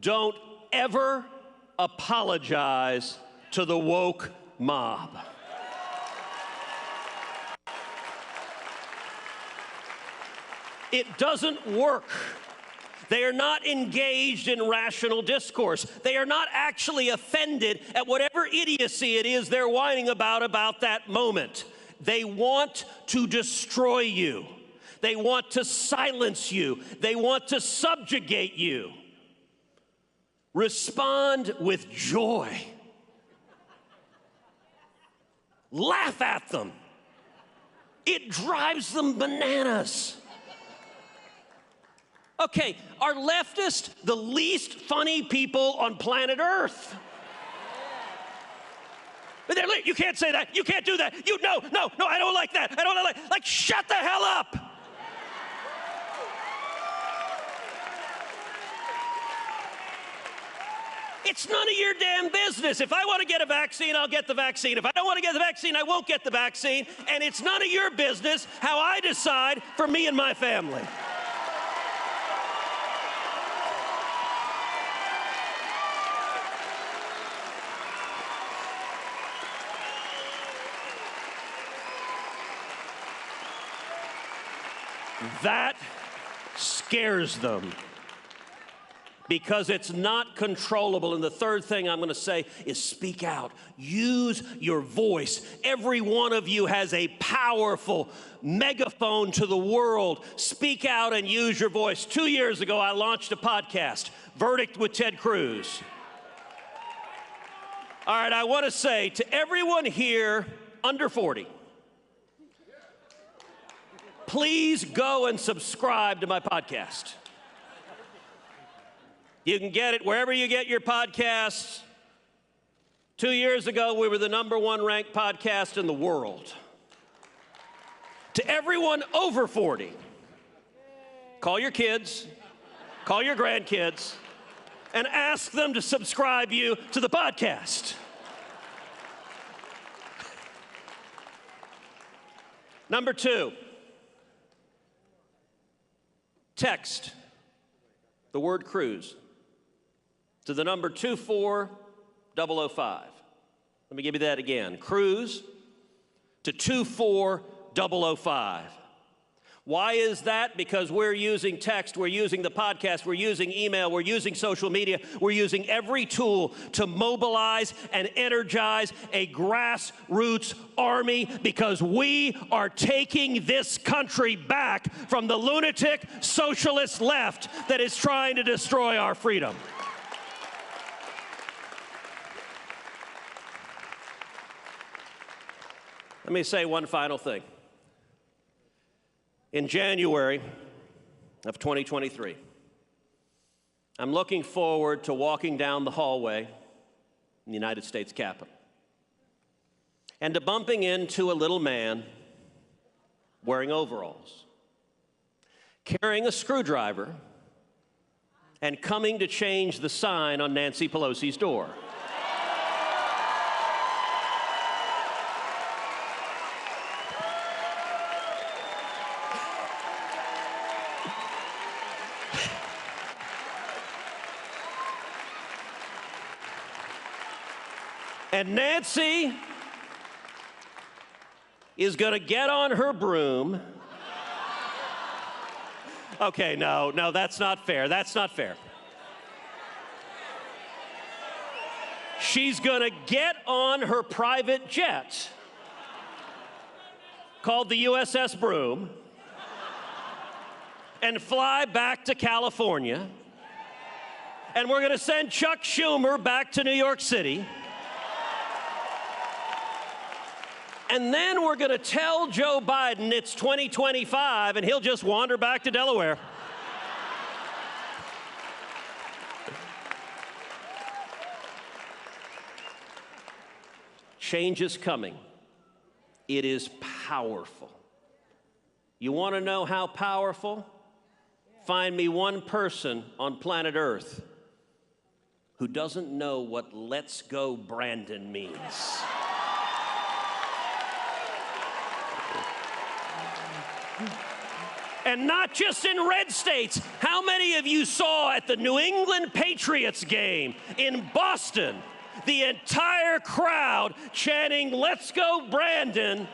don't ever apologize to the woke mob. It doesn't work. They are not engaged in rational discourse. They are not actually offended at whatever idiocy it is they're whining about that moment. They want to destroy you. They want to silence you. They want to subjugate you. Respond with joy. Laugh at them. It drives them bananas. Okay, are leftists the least funny people on planet Earth? But they're like, you can't say that. You can't do that. No, I don't like that. I don't like. Like, shut the hell up. It's none of your damn business. If I want to get a vaccine, I'll get the vaccine. If I don't want to get the vaccine, I won't get the vaccine. And it's none of your business how I decide for me and my family. That scares them. Because it's not controllable. And the third thing I'm going to say is speak out. Use your voice. Every one of you has a powerful megaphone to the world. Speak out and use your voice. 2 years ago, I launched a podcast, Verdict with Ted Cruz. All right, I want to say to everyone here under 40, please go and subscribe to my podcast. You can get it wherever you get your podcasts. 2 years ago, we were the #1 ranked podcast in the world. To everyone over 40, call your kids, call your grandkids, and ask them to subscribe you to the podcast. Number 2, text the word Cruz to the number 24005. Let me give you that again. Cruz to 24005. Why is that? Because we're using text, we're using the podcast, we're using email, we're using social media, we're using every tool to mobilize and energize a grassroots army because we are taking this country back from the lunatic socialist left that is trying to destroy our freedom. Let me say one final thing. In January of 2023, I'm looking forward to walking down the hallway in the United States Capitol and to bumping into a little man wearing overalls, carrying a screwdriver, and coming to change the sign on Nancy Pelosi's door. And Nancy is going to get on her broom. Okay, no, that's not fair. That's not fair. She's going to get on her private jet called the USS Broom and fly back to California. And we're going to send Chuck Schumer back to New York City. And then we're going to tell Joe Biden it's 2025 and he'll just wander back to Delaware. Change is coming. It is powerful. You want to know how powerful? Find me one person on planet Earth who doesn't know what "Let's Go Brandon" means. And not just in red states. How many of you saw at the New England Patriots game in Boston the entire crowd chanting "Let's go Brandon"?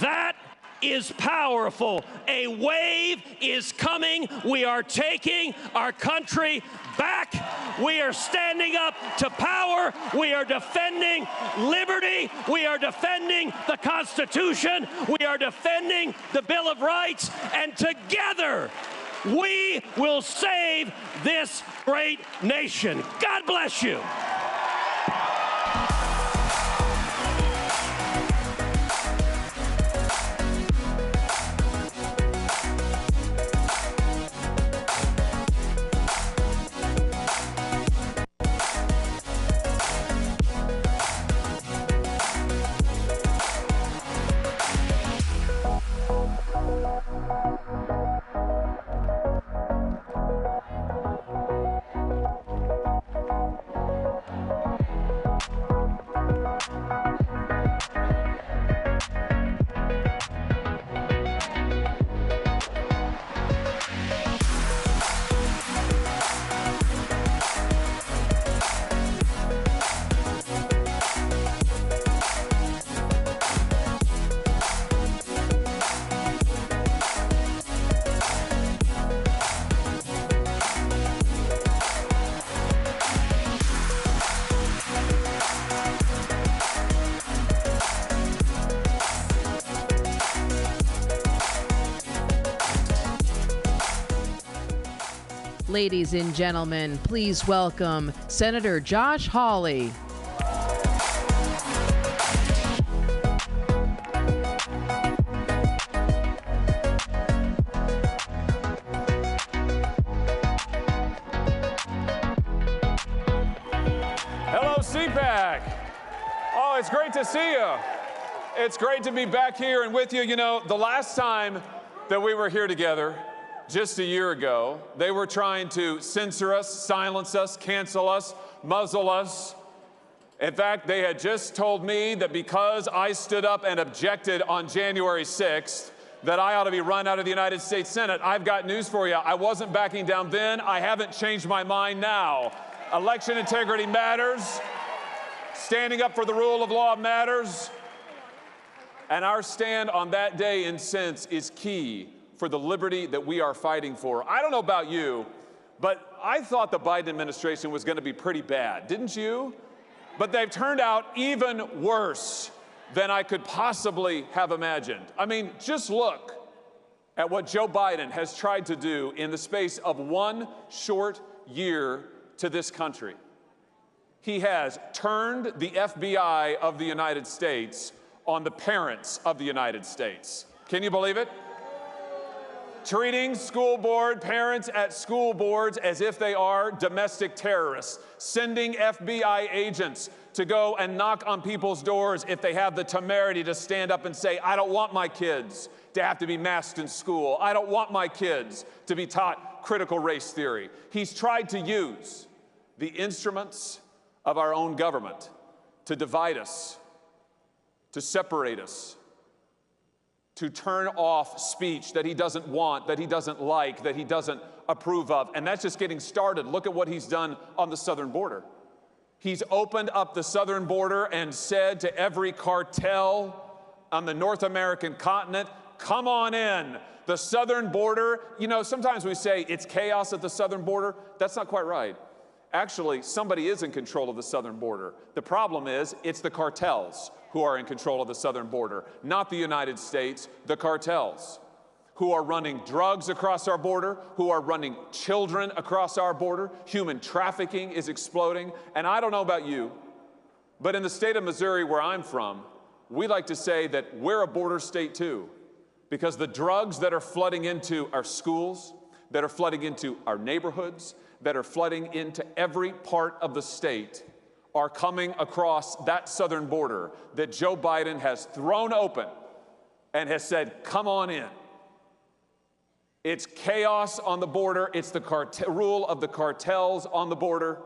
That is powerful. A wave is coming. We are taking our country back. We are standing up to power. We are defending liberty. We are defending the Constitution. We are defending the Bill of Rights. And together, we will save this great nation. God bless you. Ladies and gentlemen, please welcome Senator Josh Hawley. Hello, CPAC. Oh, it's great to see you. It's great to be back here and with you. You know, the last time that we were here together, just a year ago, they were trying to censor us, silence us, cancel us, muzzle us. In fact, they had just told me that because I stood up and objected on January 6th, that I ought to be run out of the United States Senate. I've got news for you. I wasn't backing down then. I haven't changed my mind now. Election integrity matters. Standing up for the rule of law matters. And our stand on that day and since is key for the liberty that we are fighting for. I don't know about you, but I thought the Biden administration was going to be pretty bad, didn't you? But they've turned out even worse than I could possibly have imagined. I mean, just look at what Joe Biden has tried to do in the space of one short year to this country. He has turned the FBI of the United States on the parents of the United States. Can you believe it? Treating school board parents at school boards as if they are domestic terrorists, sending FBI agents to go and knock on people's doors if they have the temerity to stand up and say, I don't want my kids to have to be masked in school. I don't want my kids to be taught critical race theory. He's tried to use the instruments of our own government to divide us, to separate us, to turn off speech that he doesn't want, that he doesn't like, that he doesn't approve of. And that's just getting started. Look at what he's done on the southern border. He's opened up the southern border and said to every cartel on the North American continent, come on in. The southern border, you know, sometimes we say it's chaos at the southern border. That's not quite right. Actually, somebody is in control of the southern border. The problem is it's the cartels who are in control of the southern border, not the United States, the cartels who are running drugs across our border, who are running children across our border. Human trafficking is exploding. And I don't know about you, but in the state of Missouri where I'm from, we like to say that we're a border state too, because the drugs that are flooding into our schools, that are flooding into our neighborhoods, that are flooding into every part of the state are coming across that southern border that Joe Biden has thrown open and has said, come on in. It's chaos on the border. It's the rule of the cartels on the border.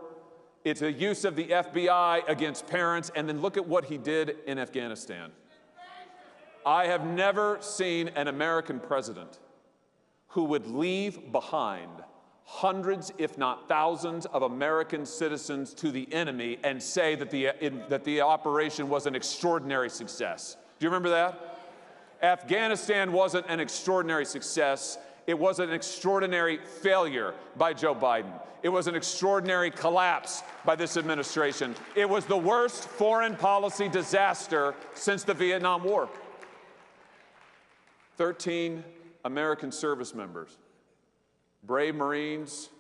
It's the use of the FBI against parents. And then look at what he did in Afghanistan. I have never seen an American president who would leave behind hundreds, if not thousands, of American citizens to the enemy and say that the operation was an extraordinary success. Do you remember that? Afghanistan wasn't an extraordinary success. It was an extraordinary failure by Joe Biden. It was an extraordinary collapse by this administration. It was the worst foreign policy disaster since the Vietnam War. 13 American service members, brave Marines,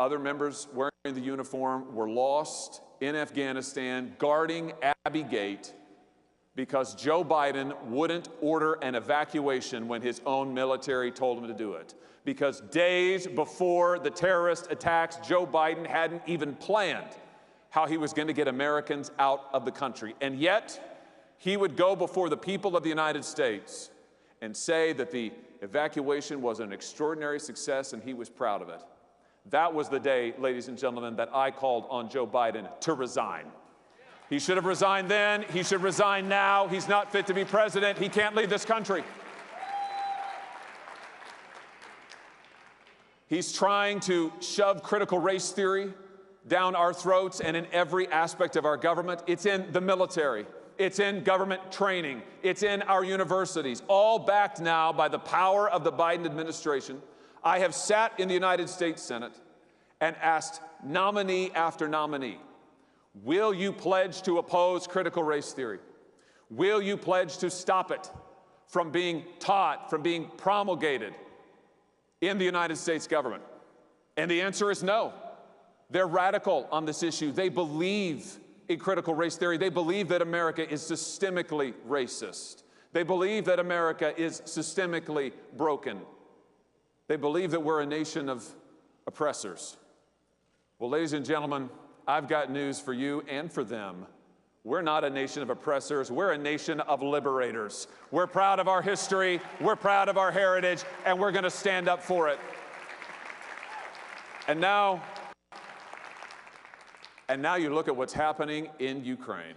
other members wearing the uniform, were lost in Afghanistan guarding Abbey Gate because Joe Biden wouldn't order an evacuation when his own military told him to do it. Because days before the terrorist attacks, Joe Biden hadn't even planned how he was going to get Americans out of the country. And yet, he would go before the people of the United States and say that the evacuation was an extraordinary success and he was proud of it. That was the day, ladies and gentlemen, that I called on Joe Biden to resign. He should have resigned then. He should resign now. He's not fit to be president. He can't lead this country. He's trying to shove critical race theory down our throats and in every aspect of our government. It's in the military. It's in government training. It's in our universities, all backed now by the power of the Biden administration. I have sat in the United States Senate and asked nominee after nominee, will you pledge to oppose critical race theory? Will you pledge to stop it from being taught, from being promulgated in the United States government? And the answer is no. They're radical on this issue. They believe in critical race theory. They believe that America is systemically racist. They believe that America is systemically broken. They believe that we're a nation of oppressors. Well, ladies and gentlemen, I've got news for you and for them. We're not a nation of oppressors. We're a nation of liberators. We're proud of our history. We're proud of our heritage, and we're going to stand up for it. And now you look at what's happening in Ukraine.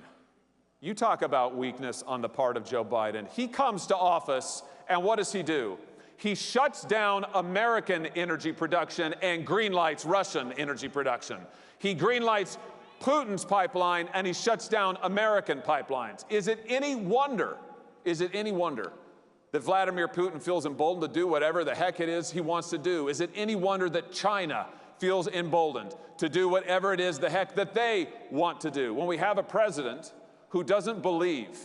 You talk about weakness on the part of Joe Biden. He comes to office, and what does he do? He shuts down American energy production and greenlights Russian energy production. He greenlights Putin's pipeline, and he shuts down American pipelines. Is it any wonder that Vladimir Putin feels emboldened to do whatever the heck it is he wants to do? Is it any wonder that China feels emboldened to do whatever it is the heck that they want to do? When we have a president who doesn't believe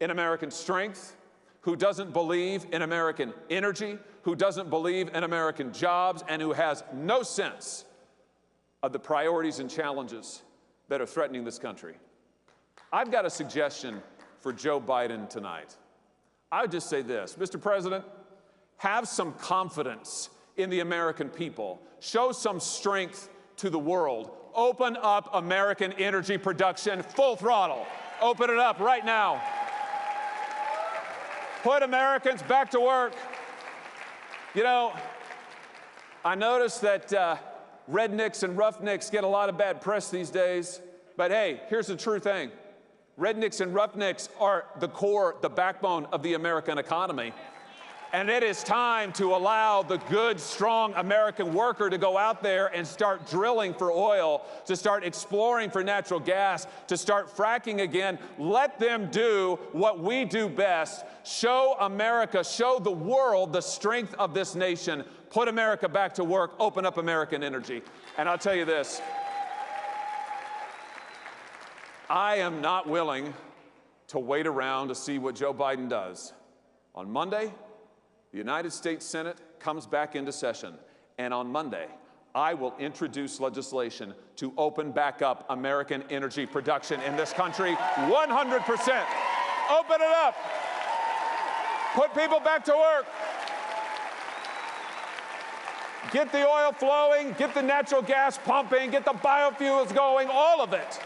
in American strength, who doesn't believe in American energy, who doesn't believe in American jobs, and who has no sense of the priorities and challenges that are threatening this country. I've got a suggestion for Joe Biden tonight. I would just say this, Mr. President, have some confidence in the American people. Show some strength to the world. Open up American energy production full throttle. Open it up right now. Put Americans back to work. You know, I noticed that rednecks and roughnecks get a lot of bad press these days, but hey, here's the true thing. Rednecks and roughnecks are the core, the backbone of the American economy. And it is time to allow the good, strong American worker to go out there and start drilling for oil, to start exploring for natural gas, to start fracking again. Let them do what we do best. Show America, show the world the strength of this nation. Put America back to work. Open up American energy. And I'll tell you this. I am not willing to wait around to see what Joe Biden does. On Monday, the United States Senate comes back into session, and on Monday, I will introduce legislation to open back up American energy production in this country 100%. Open it up. Put people back to work. Get the oil flowing, get the natural gas pumping, get the biofuels going, all of it.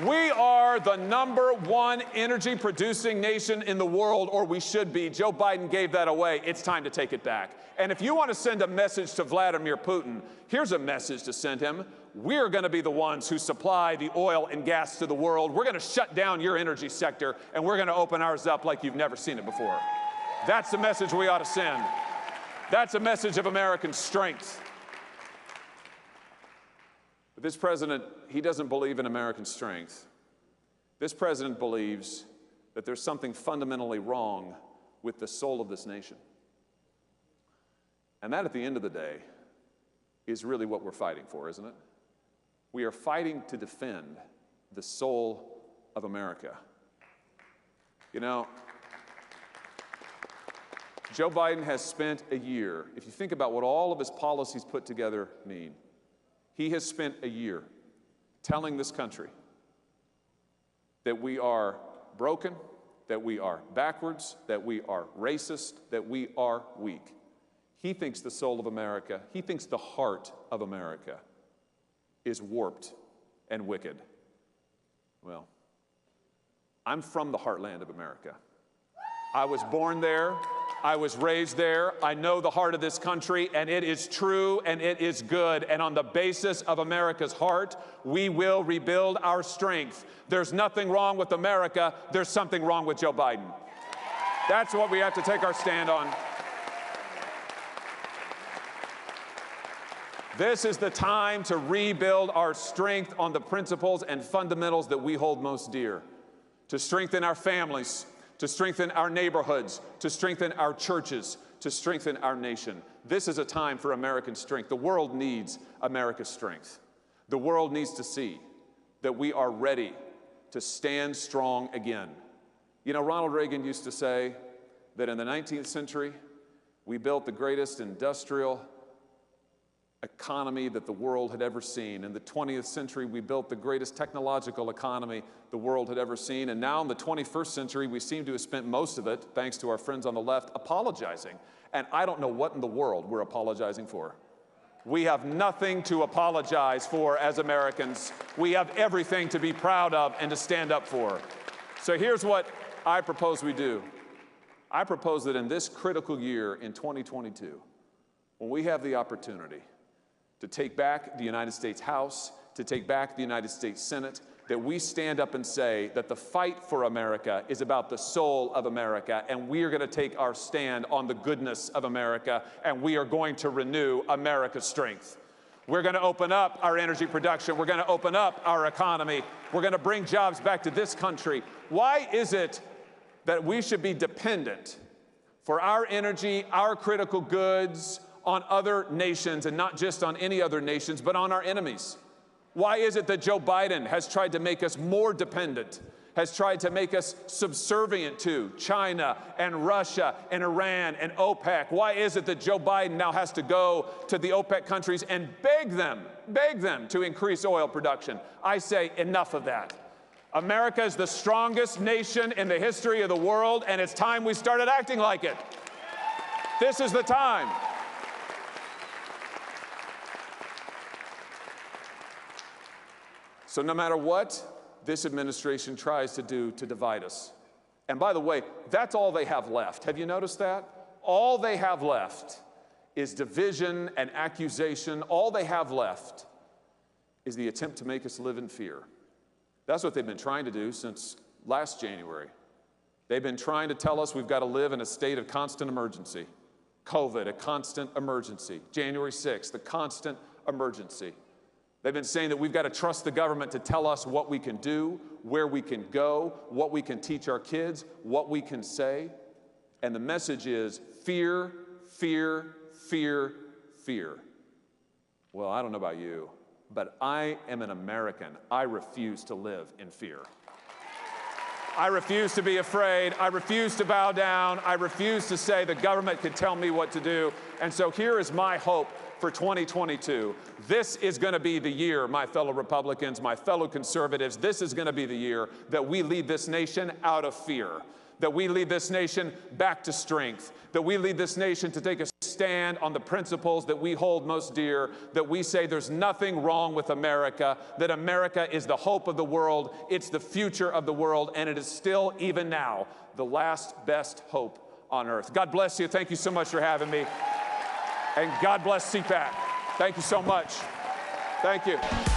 We are the #1 energy producing nation in the world, or we should be. Joe Biden gave that away. It's time to take it back. And if you want to send a message to Vladimir Putin, here's a message to send him. We're going to be the ones who supply the oil and gas to the world. We're going to shut down your energy sector, and we're going to open ours up like you've never seen it before. That's the message we ought to send. That's a message of American strength. But this president, he doesn't believe in American strength. This president believes that there's something fundamentally wrong with the soul of this nation. And that, at the end of the day, is really what we're fighting for, isn't it? We are fighting to defend the soul of America. You know, Joe Biden has spent a year, if you think about what all of his policies put together mean, he has spent a year telling this country that we are broken, that we are backwards, that we are racist, that we are weak. He thinks the soul of America, he thinks the heart of America is warped and wicked. Well, I'm from the heartland of America. I was born there. I was raised there. I know the heart of this country, and it is true and it is good. And on the basis of America's heart, we will rebuild our strength. There's nothing wrong with America. There's something wrong with Joe Biden. That's what we have to take our stand on. This is the time to rebuild our strength on the principles and fundamentals that we hold most dear, to strengthen our families, to strengthen our neighborhoods, to strengthen our churches, to strengthen our nation. This is a time for American strength. The world needs America's strength. The world needs to see that we are ready to stand strong again. You know, Ronald Reagan used to say that in the 19th century, we built the greatest industrial economy that the world had ever seen. In the 20th century, we built the greatest technological economy the world had ever seen. And now in the 21st century, we seem to have spent most of it, thanks to our friends on the left, apologizing. And I don't know what in the world we're apologizing for. We have nothing to apologize for as Americans. We have everything to be proud of and to stand up for. So here's what I propose we do. I propose that in this critical year in 2022, when we have the opportunity to take back the United States House, to take back the United States Senate, that we stand up and say that the fight for America is about the soul of America, and we are going to take our stand on the goodness of America, and we are going to renew America's strength. We're going to open up our energy production. We're going to open up our economy. We're going to bring jobs back to this country. Why is it that we should be dependent for our energy, our critical goods, on other nations, and not just on any other nations, but on our enemies? Why is it that Joe Biden has tried to make us more dependent has tried to make us subservient to China and Russia and Iran and OPEC. Why is it that Joe Biden now has to go to the OPEC countries and beg them to increase oil production? I say enough of that. America is the strongest nation in the history of the world, and it's time we started acting like it. This is the time. So no matter what this administration tries to do to divide us, and by the way, that's all they have left. Have you noticed that? All they have left is division and accusation. All they have left is the attempt to make us live in fear. That's what they've been trying to do since last January. They've been trying to tell us we've got to live in a state of constant emergency. COVID, a constant emergency. January 6th, a constant emergency. They've been saying that we've got to trust the government to tell us what we can do, where we can go, what we can teach our kids, what we can say. And the message is fear, fear, fear, fear. Well, I don't know about you, but I am an American. I refuse to live in fear. I refuse to be afraid. I refuse to bow down. I refuse to say the government can tell me what to do. And so here is my hope for 2022. This is going to be the year, my fellow Republicans, my fellow conservatives, this is going to be the year that we lead this nation out of fear, that we lead this nation back to strength, that we lead this nation to take a stand on the principles that we hold most dear, that we say there's nothing wrong with America, that America is the hope of the world, it's the future of the world, and it is still, even now, the last best hope on earth. God bless you. Thank you so much for having me. And God bless CPAC. Thank you so much. Thank you.